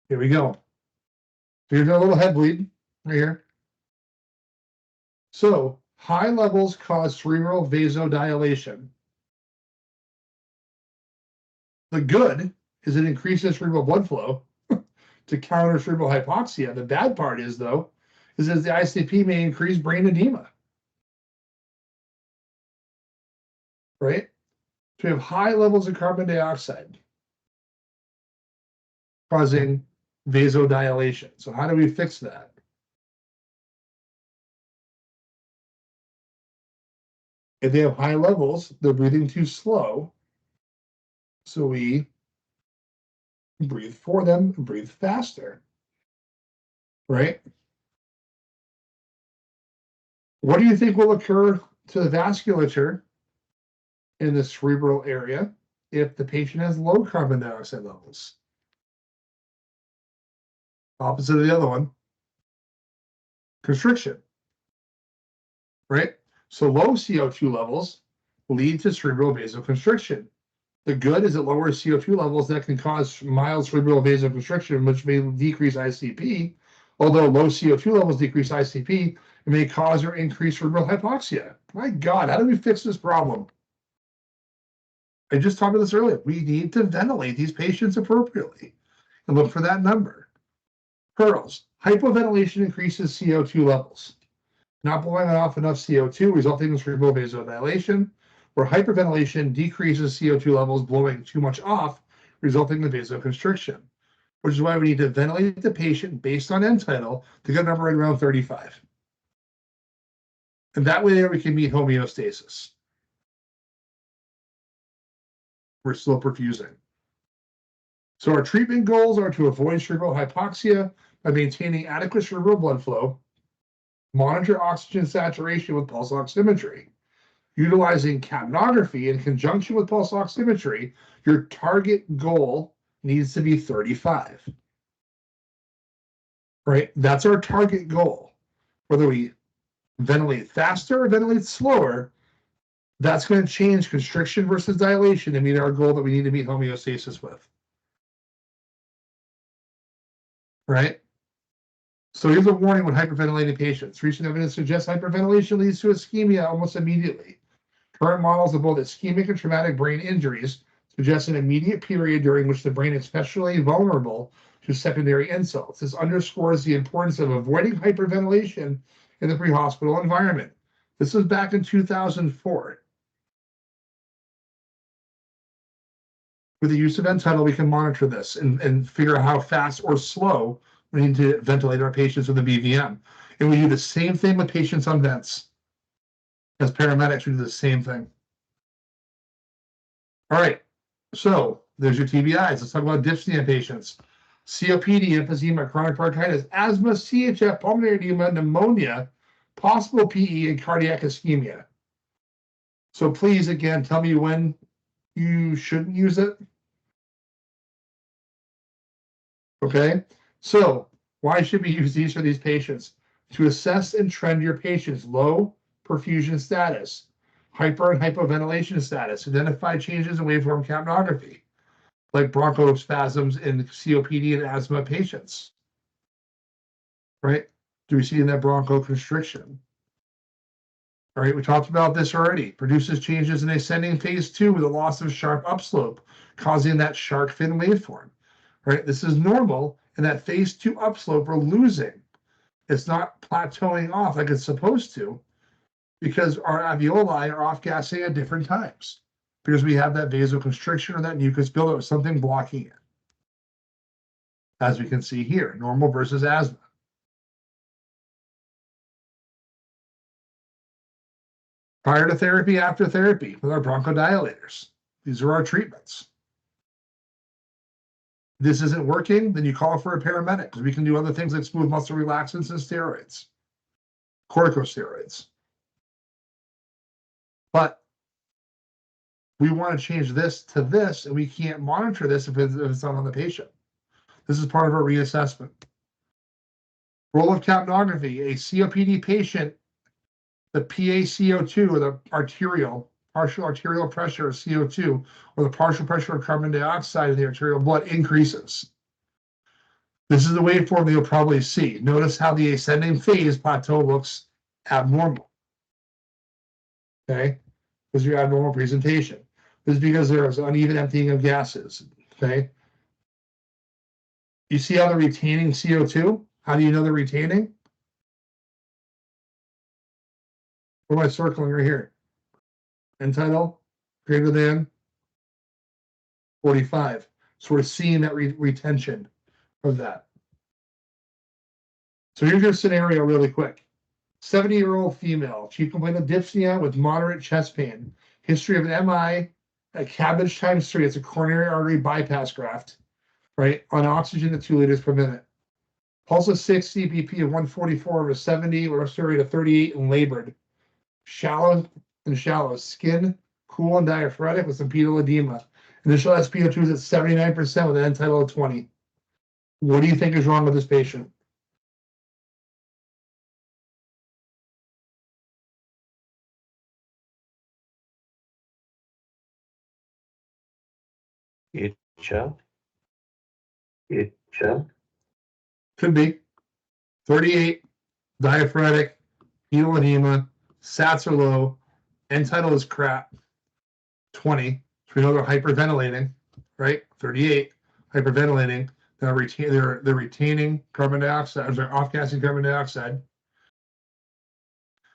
Here we go. Here's a little head bleed right here. So high levels cause cerebral vasodilation. The good is it increases cerebral blood flow to counter cerebral hypoxia. The bad part is, though, is that the ICP may increase brain edema. Right? So we have high levels of carbon dioxide causing vasodilation. So how do we fix that? If they have high levels, they're breathing too slow. So we breathe for them and breathe faster. Right? What do you think will occur to the vasculature in the cerebral area if the patient has low carbon dioxide levels? Opposite of the other one. Constriction. Right? So low CO2 levels lead to cerebral vasoconstriction. The good is it lowers CO2 levels that can cause mild cerebral vasoconstriction, which may decrease ICP. Although low CO2 levels decrease ICP, it may cause or increase cerebral hypoxia. My God, how do we fix this problem? I just talked about this earlier. We need to ventilate these patients appropriately and look for that number. Pearls. Hypoventilation increases CO2 levels. Not blowing off enough CO2 resulting in cerebral vasodilation, where hyperventilation decreases CO2 levels, blowing too much off, resulting in vasoconstriction, which is why we need to ventilate the patient based on end tidal to get a number right around 35. And that way there we can meet homeostasis. We're slow perfusing. So our treatment goals are to avoid cerebral hypoxia by maintaining adequate cerebral blood flow, monitor oxygen saturation with pulse oximetry. Utilizing capnography in conjunction with pulse oximetry, your target goal needs to be 35. Right? That's our target goal. Whether we ventilate faster or ventilate slower, that's going to change constriction versus dilation to meet our goal that we need to meet homeostasis with. Right? So here's a warning when hyperventilating patients. Recent evidence suggests hyperventilation leads to ischemia almost immediately. Current models of both ischemic and traumatic brain injuries suggest an immediate period during which the brain is especially vulnerable to secondary insults. This underscores the importance of avoiding hyperventilation in the pre-hospital environment. This was back in 2004. With the use of end tidal, we can monitor this and figure out how fast or slow we need to ventilate our patients with a BVM. And we do the same thing with patients on vents. As paramedics, we do the same thing. All right, so there's your TBIs. Let's talk about dyspnea patients. COPD, emphysema, chronic bronchitis, asthma, CHF, pulmonary edema, pneumonia, possible PE, and cardiac ischemia. So please, again, tell me when you shouldn't use it. Okay, so why should we use these for these patients? To assess and trend your patient's low perfusion status, hyper and hypoventilation status, identify changes in waveform capnography, like bronchospasms in COPD and asthma patients. Right? Do we see in that bronchoconstriction? All right, we talked about this already. Produces changes in ascending phase 2 with a loss of sharp upslope, causing that shark fin waveform. Right, this is normal, and that phase 2 upslope we're losing. It's not plateauing off like it's supposed to, because our alveoli are off-gassing at different times, because we have that vasoconstriction or that mucus buildup, something blocking it. As we can see here, normal versus asthma. Prior to therapy, after therapy, with our bronchodilators. These are our treatments. This isn't working, then you call for a paramedic, because we can do other things like smooth muscle relaxants and steroids, corticosteroids. But we want to change this to this, and we can't monitor this if it's not on the patient. This is part of our reassessment. Role of capnography, a COPD patient, the PaCO2, or the partial arterial pressure of CO2, or the partial pressure of carbon dioxide in the arterial blood increases. This is the waveform you'll probably see. Notice how the ascending phase plateau looks abnormal. Okay, this is your abnormal presentation. This is because there is uneven emptying of gases. Okay, you see how they're retaining CO2? How do you know they're retaining? What am I circling right here? End tidal greater than 45. So we're seeing that retention of that. So here's your scenario really quick. 70-year-old female, chief complaint of dyspnea with moderate chest pain. History of an MI, a cabbage times 3. It's a coronary artery bypass graft, right? On oxygen at 2 liters per minute. Pulse of 60, BP of 144 over 70, respiratory rate of 38, and labored. Shallow, skin, cool and diaphoretic with some pedal edema. Initial SpO2 is at 79% with an end tidal of 20. What do you think is wrong with this patient? Itcha. Could be 38, diaphoretic, pedal edema, SATs are low, end tidal is crap, 20. So we know they're hyperventilating, right? 38, hyperventilating. They're retaining carbon dioxide, they're off-gassing carbon dioxide.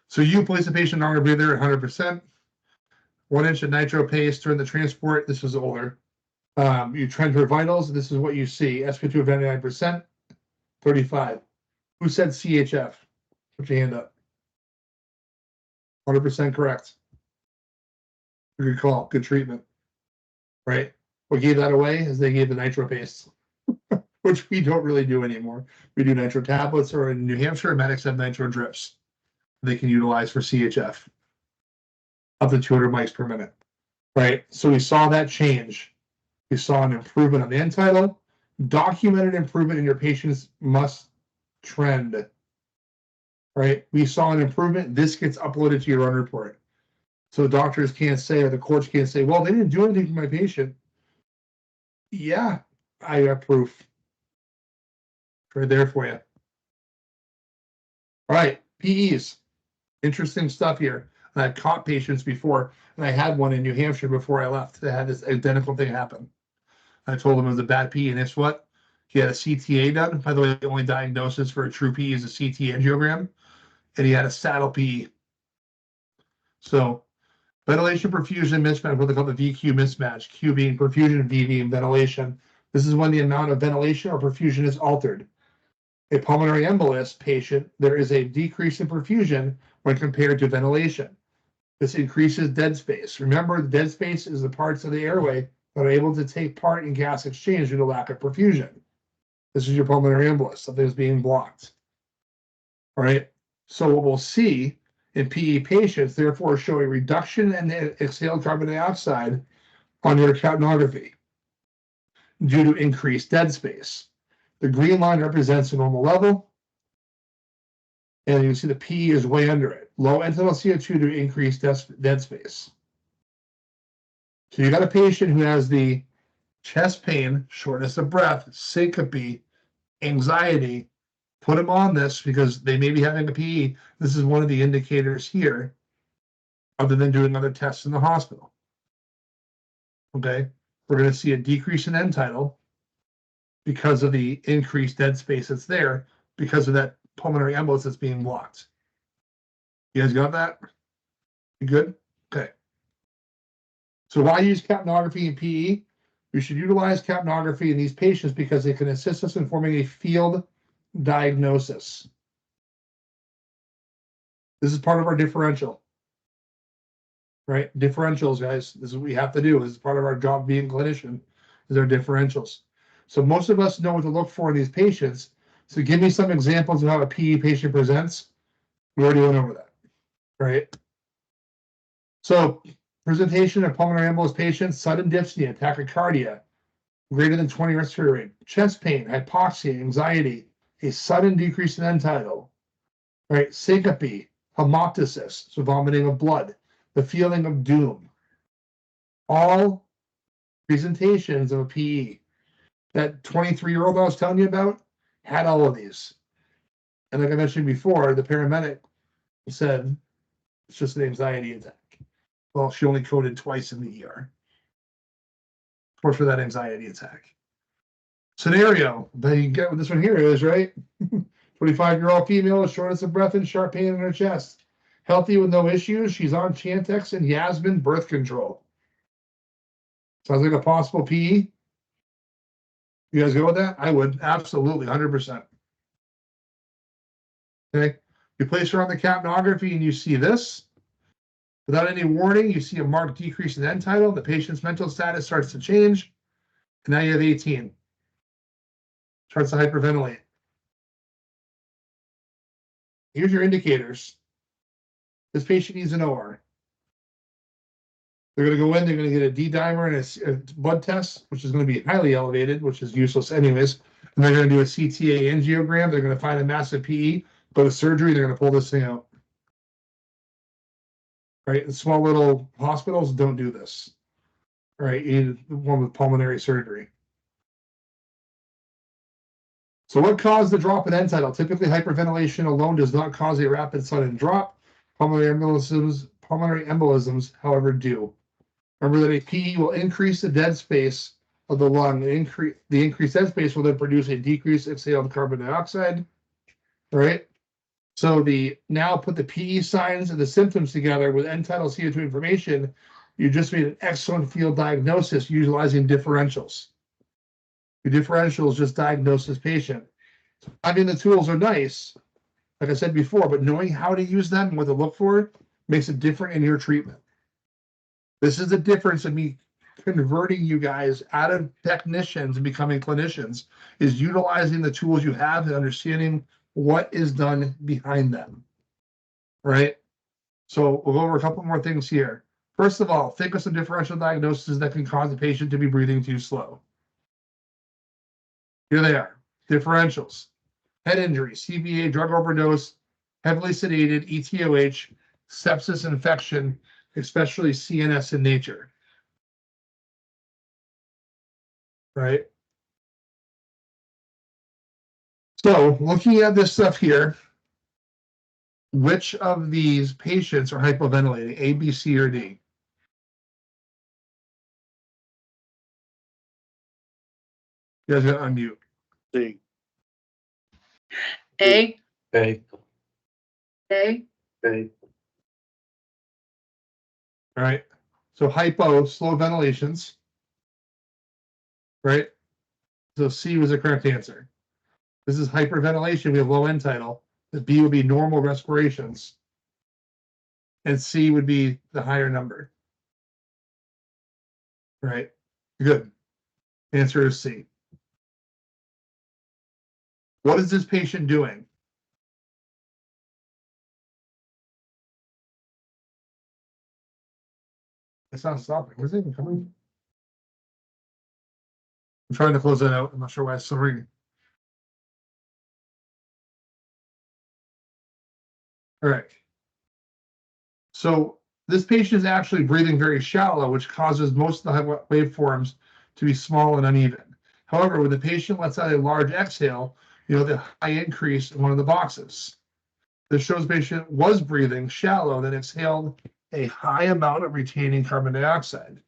So you place the patient on a breather at 100%, 1 inch of nitro paste during the transport. This is older. You trend for vitals. This is what you see. SpO2 of 99%, 35. Who said CHF? Put your hand up. 100% correct. Good call. Good treatment. Right? What gave that away is they gave the nitro paste, which we don't really do anymore. We do nitro tablets, or in New Hampshire, medics have nitro drips they can utilize for CHF up to 200 mics per minute. Right? So we saw that change. We saw an improvement on the end tidal, documented improvement in your patient's must trend. Right? We saw an improvement. This gets uploaded to your run report. So doctors can't say, or the courts can't say, well, they didn't do anything for my patient. Yeah, I got proof. Right there for you. All right, PEs. Interesting stuff here. And I've caught patients before, and I had one in New Hampshire before I left that had this identical thing happen. I told him it was a bad PE, and guess what? He had a CTA done. By the way, the only diagnosis for a true PE is a CT angiogram, and he had a saddle PE. So ventilation, perfusion, mismatch, what they call the VQ mismatch, Q being perfusion, V being ventilation. This is when the amount of ventilation or perfusion is altered. A pulmonary embolus patient, there is a decrease in perfusion when compared to ventilation. This increases dead space. Remember, the dead space is the parts of the airway that are able to take part in gas exchange due to lack of perfusion. This is your pulmonary embolus, something is being blocked. All right, so what we'll see in PE patients, therefore, show a reduction in the exhaled carbon dioxide on your capnography due to increased dead space. The green line represents a normal level. And you can see the P is way under it. Low end-tidal CO2 to increase dead space. So you got a patient who has the chest pain, shortness of breath, syncope, anxiety. Put them on this because they may be having a PE. This is one of the indicators here, other than doing other tests in the hospital. Okay, we're going to see a decrease in end tidal because of the increased dead space that's there because of that pulmonary embolus that's being blocked. You guys got that? You good? Okay. So why use capnography in PE? We should utilize capnography in these patients because they can assist us in forming a field diagnosis. This is part of our differential, right? Differentials, guys. This is what we have to do. This is part of our job being clinician, is our differentials. So most of us know what to look for in these patients. So give me some examples of how a PE patient presents. We already went over that, right? So presentation of pulmonary embolus patients, sudden dyspnea, tachycardia, greater than 20 respiratory rate, chest pain, hypoxia, anxiety, a sudden decrease in end tidal, right? Syncope, hemoptysis, so vomiting of blood, the feeling of doom. All presentations of a PE. That 23-year-old I was telling you about had all of these. And like I mentioned before, the paramedic said it's just an anxiety attack. Well, she only coded twice in the ER. Of course, for that anxiety attack. Scenario that you get with this one here is, right? 25-year-old female with shortness of breath and sharp pain in her chest. Healthy with no issues. She's on Chantix and Yasmin birth control. Sounds like a possible PE. You guys go with that? I would. Absolutely. 100%. Okay. You place her on the capnography and you see this. Without any warning, you see a marked decrease in end tidal. The patient's mental status starts to change. And now you have 18. Starts to hyperventilate. Here's your indicators. This patient needs an OR. They're going to go in, they're going to get a D-dimer and a blood test, which is going to be highly elevated, which is useless anyways. And they're going to do a CTA angiogram. They're going to find a massive PE, go to surgery, they're going to pull this thing out. Right? And small little hospitals don't do this. Right? You need one with pulmonary surgery. So what caused the drop in end tidal? Typically, hyperventilation alone does not cause a rapid sudden drop. Pulmonary embolisms, however, do. Remember that a PE will increase the dead space of the lung. The increased dead space will then produce a decreased exhaled carbon dioxide, right? So now put the PE signs and the symptoms together with end tidal CO2 information. You just made an excellent field diagnosis utilizing differentials. Your differentials just diagnose this patient. So having the tools are nice, like I said before, but knowing how to use them and what to look for makes it different in your treatment. This is the difference in me converting you guys out of technicians and becoming clinicians, is utilizing the tools you have and understanding what is done behind them, right? So we'll go over a couple more things here. First of all, think of some differential diagnoses that can cause the patient to be breathing too slow. Here they are, differentials: head injury, CVA, drug overdose, heavily sedated, ETOH, sepsis, infection, especially CNS in nature, right? So looking at this stuff here, which of these patients are hypoventilating, A, B, C, or D? You guys got to unmute. C. A, A. A, A. All right. So hypo, slow ventilations, right? So C was the correct answer. This is hyperventilation. We have low end tidal. The B would be normal respirations. And C would be the higher number. Right? Good. Answer is C. What is this patient doing? It's not stopping. Where's it even coming? I'm trying to close that out. I'm not sure why it's still ringing. All right. So this patient is actually breathing very shallow, which causes most of the waveforms to be small and uneven. However, when the patient lets out a large exhale, you know, the high increase in one of the boxes. This shows the patient was breathing shallow, then exhaled a high amount of retaining carbon dioxide.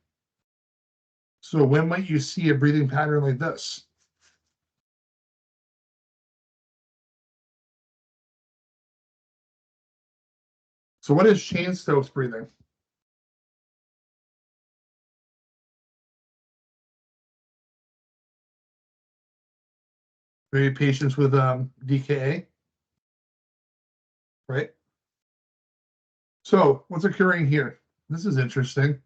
So when might you see a breathing pattern like this? So what is Cheyne-Stokes breathing? Maybe patients with DKA, right? So what's occurring here? This is interesting.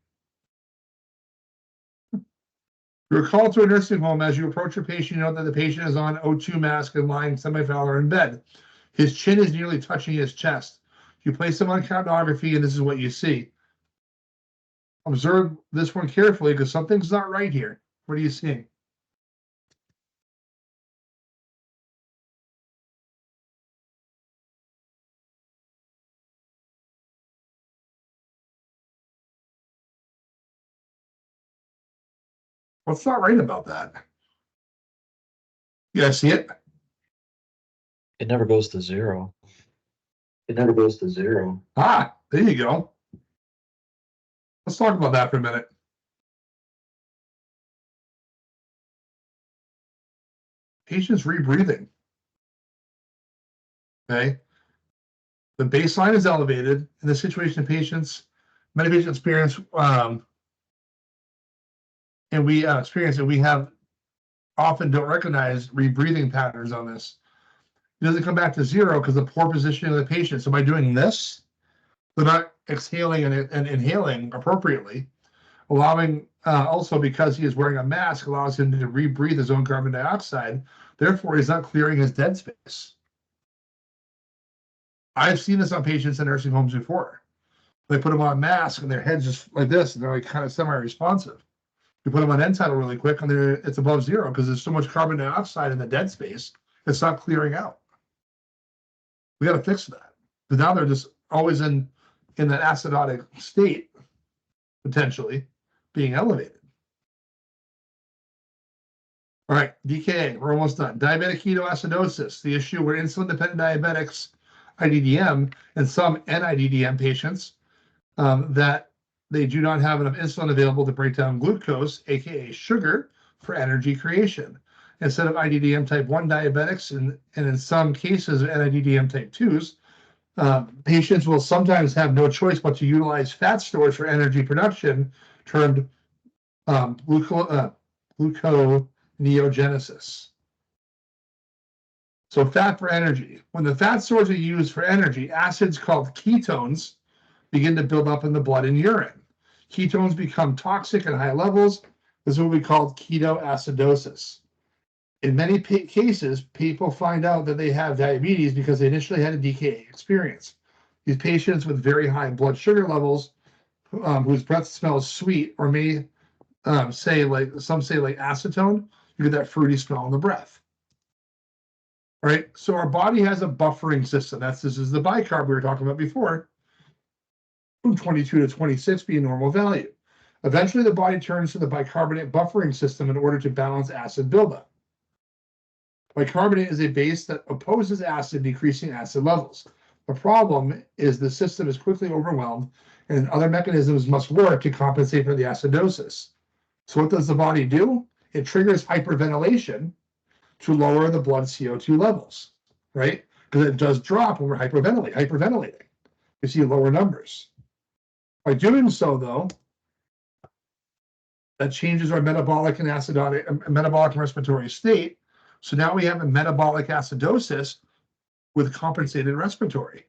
You're called to a nursing home. As you approach your patient, you know that the patient is on O2 mask and lying semi-fowler in bed. His chin is nearly touching his chest. You place him on capnography, and this is what you see. Observe this one carefully because something's not right here. What are you seeing? What's not right about that? You guys see it? It never goes to zero. It never goes to zero. Ah, there you go. Let's talk about that for a minute. Patient's rebreathing. Okay. The baseline is elevated. In this situation, many patients experience, and we experience it. We have often don't recognize rebreathing patterns on this. It doesn't come back to zero because of the poor positioning of the patient. So by doing this, they're not exhaling and inhaling appropriately, allowing also because he is wearing a mask allows him to rebreathe his own carbon dioxide. Therefore, he's not clearing his dead space. I've seen this on patients in nursing homes before. They put them on a mask and their head's just like this, and they're like kind of semi-responsive. You put them on end tidal really quick, and it's above zero because there's so much carbon dioxide in the dead space, it's not clearing out. We got to fix that. But now they're just always in that acidotic state, potentially being elevated. All right, DKA, we're almost done. Diabetic ketoacidosis, the issue where insulin-dependent diabetics, IDDM, and some NIDDM patients that they do not have enough insulin available to break down glucose, aka sugar, for energy creation. Instead of IDDM type 1 diabetics, and in some cases NIDDM type 2s, patients will sometimes have no choice but to utilize fat stores for energy production, termed gluconeogenesis. So fat for energy. When the fat stores are used for energy, acids called ketones begin to build up in the blood and urine. Ketones become toxic at high levels. This is what we call ketoacidosis. In many cases, people find out that they have diabetes because they initially had a DKA experience. These patients with very high blood sugar levels, whose breath smells sweet, or may say like acetone, you get that fruity smell in the breath. All right, so our body has a buffering system. This is the bicarb we were talking about before, from 22 to 26 being normal value. Eventually, the body turns to the bicarbonate buffering system in order to balance acid buildup. Bicarbonate is a base that opposes acid, decreasing acid levels. The problem is the system is quickly overwhelmed, and other mechanisms must work to compensate for the acidosis. So what does the body do? It triggers hyperventilation to lower the blood CO2 levels, right? Because it does drop when we're hyperventilating. You see lower numbers. By doing so, though, that changes our metabolic and respiratory state. So now we have a metabolic acidosis with compensated respiratory.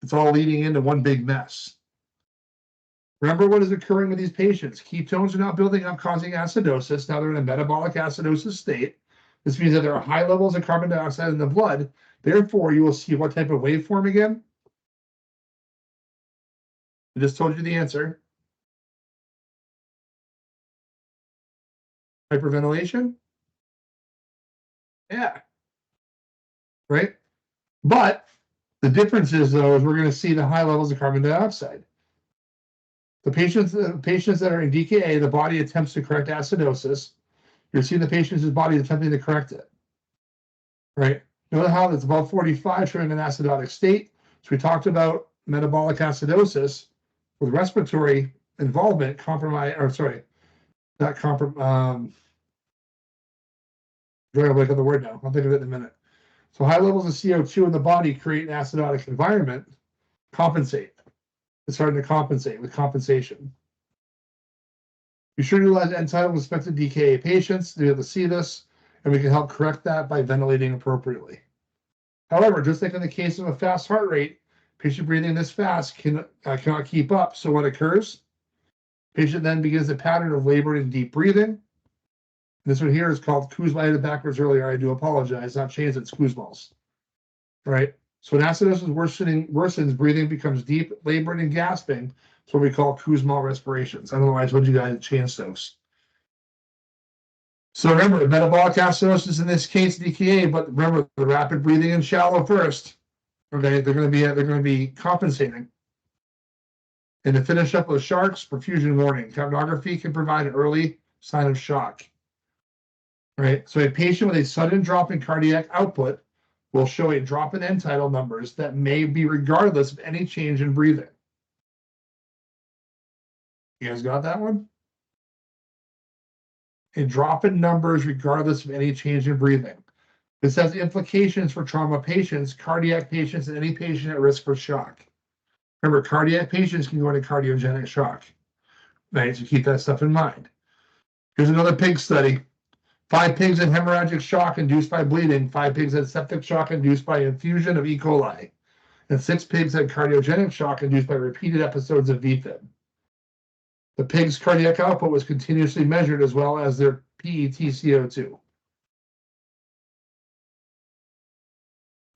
It's all leading into one big mess. Remember what is occurring with these patients. Ketones are now building up, causing acidosis. Now they're in a metabolic acidosis state. This means that there are high levels of carbon dioxide in the blood. Therefore, you will see what type of waveform again? I just told you the answer. Hyperventilation? Yeah. Right? But The difference is, though, is we're going to see the high levels of carbon dioxide. The patients that are in DKA, the body attempts to correct acidosis. You're seeing the patient's body attempting to correct it, right? Notice how it's above 45 showing an acidotic state. So we talked about metabolic acidosis with respiratory involvement, compromise, or sorry, not compromise. Drawing a blank on the word now. I'll think of it in a minute. So high levels of CO2 in the body create an acidotic environment, compensate. It's starting to compensate with compensation. Be sure to utilize end-tidal with suspected DKA patients to be able to see this, and we can help correct that by ventilating appropriately. However, just like in the case of a fast heart rate, patient breathing this fast cannot keep up. So what occurs? Patient then begins a pattern of labored and deep breathing. This one here is called Kuzma. I did it backwards earlier. I do apologize. Not changed, it's Kuzma's. Right? So when acidosis worsens, breathing becomes deep, labored, and gasping. It's what we call Kuzma respirations. I don't know why I told you guys to change those. So remember, metabolic acidosis in this case, DKA, but remember the rapid breathing and shallow first. Okay, they're going to be compensating. And to finish up with sharks, perfusion warning. Capnography can provide an early sign of shock. Right, so a patient with a sudden drop in cardiac output will show a drop in end tidal numbers that may be regardless of any change in breathing. You guys got that one? A drop in numbers regardless of any change in breathing. This has implications for trauma patients, cardiac patients, and any patient at risk for shock. Remember, cardiac patients can go into cardiogenic shock. Right, so keep that stuff in mind. Here's another pig study. 5 pigs had hemorrhagic shock induced by bleeding. 5 pigs had septic shock induced by infusion of E. coli. And 6 pigs had cardiogenic shock induced by repeated episodes of VFib. The pig's cardiac output was continuously measured as well as their PET-CO2.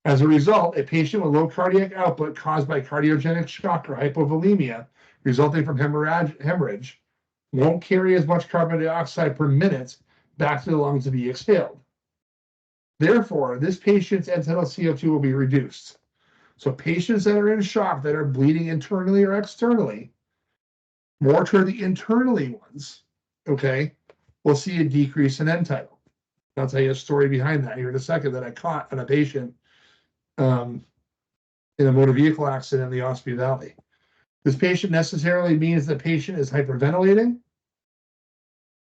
As a result, a patient with low cardiac output caused by cardiogenic shock or hypovolemia resulting from hemorrhage won't carry as much carbon dioxide per minute back to the lungs to be exhaled. Therefore, this patient's end-tidal CO2 will be reduced. So patients that are in shock, that are bleeding internally or externally, more toward the internally ones, okay, will see a decrease in end-tidal. I'll tell you a story behind that here in a second that I caught on a patient in a motor vehicle accident in the Ospey Valley. This patient necessarily means the patient is hyperventilating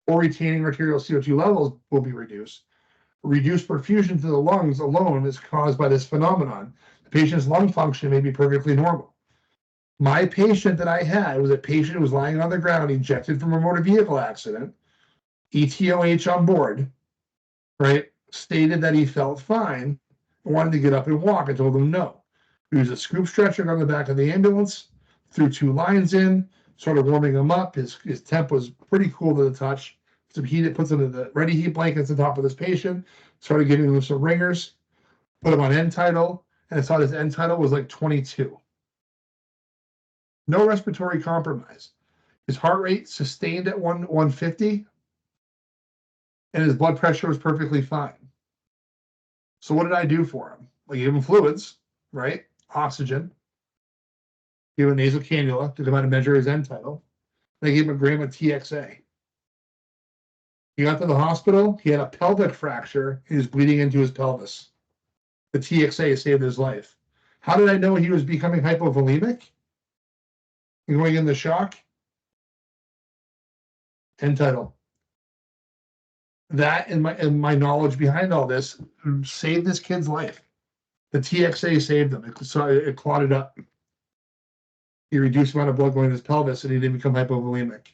or retaining arterial CO2 levels will be reduced. Reduced perfusion to the lungs alone is caused by this phenomenon. The patient's lung function may be perfectly normal. My patient that I had was a patient who was lying on the ground, ejected from a motor vehicle accident, ETOH on board, right? Stated that he felt fine and wanted to get up and walk. I told him no. He was a scoop stretcher on the back of the ambulance, threw 2 lines in, started warming him up. His temp was pretty cool to the touch. Some heat, put some of the ready heat blankets on top of this patient, started giving him some ringers, put him on end tidal, and I saw his end tidal was like 22. No respiratory compromise. His heart rate sustained at 150, and his blood pressure was perfectly fine. So what did I do for him? I gave him fluids, right? Oxygen. Gave him a nasal cannula to come out and measure his end tidal. And I gave him a gram of TXA. He got to the hospital. He had a pelvic fracture. He was bleeding into his pelvis. The TXA saved his life. How did I know he was becoming hypovolemic and going into shock? End tidal. That and my knowledge behind all this saved this kid's life. The TXA saved him. It clotted up. He reduced the amount of blood going to his pelvis, and he didn't become hypovolemic.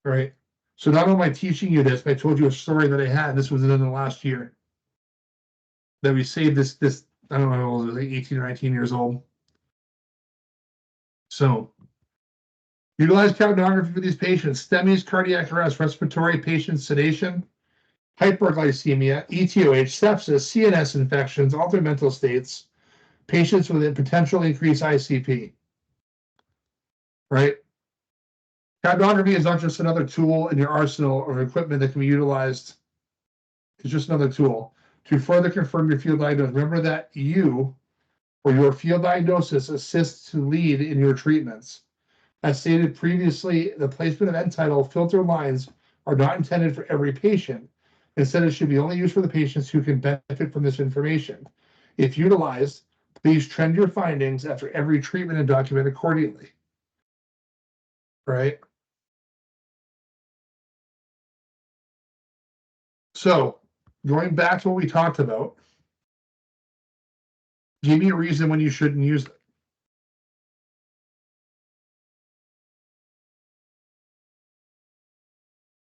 Right. So not only am I teaching you this, but I told you a story that I had. This was in the last year that we saved this. I don't know how old it was, like 18 or 19 years old. So utilize capnography for these patients: STEMIs, cardiac arrest, respiratory patient sedation, hyperglycemia, ETOH, sepsis, CNS infections, altered mental states, patients with a potential increased ICP. Right? Capnography is not just another tool in your arsenal of equipment that can be utilized. It's just another tool to further confirm your field diagnosis. Remember that you or your field diagnosis assists to lead in your treatments. As stated previously, the placement of end title filter lines are not intended for every patient. Instead, it should be only used for the patients who can benefit from this information. If utilized, please trend your findings after every treatment and document accordingly. Right? So, going back to what we talked about, give me a reason when you shouldn't use this.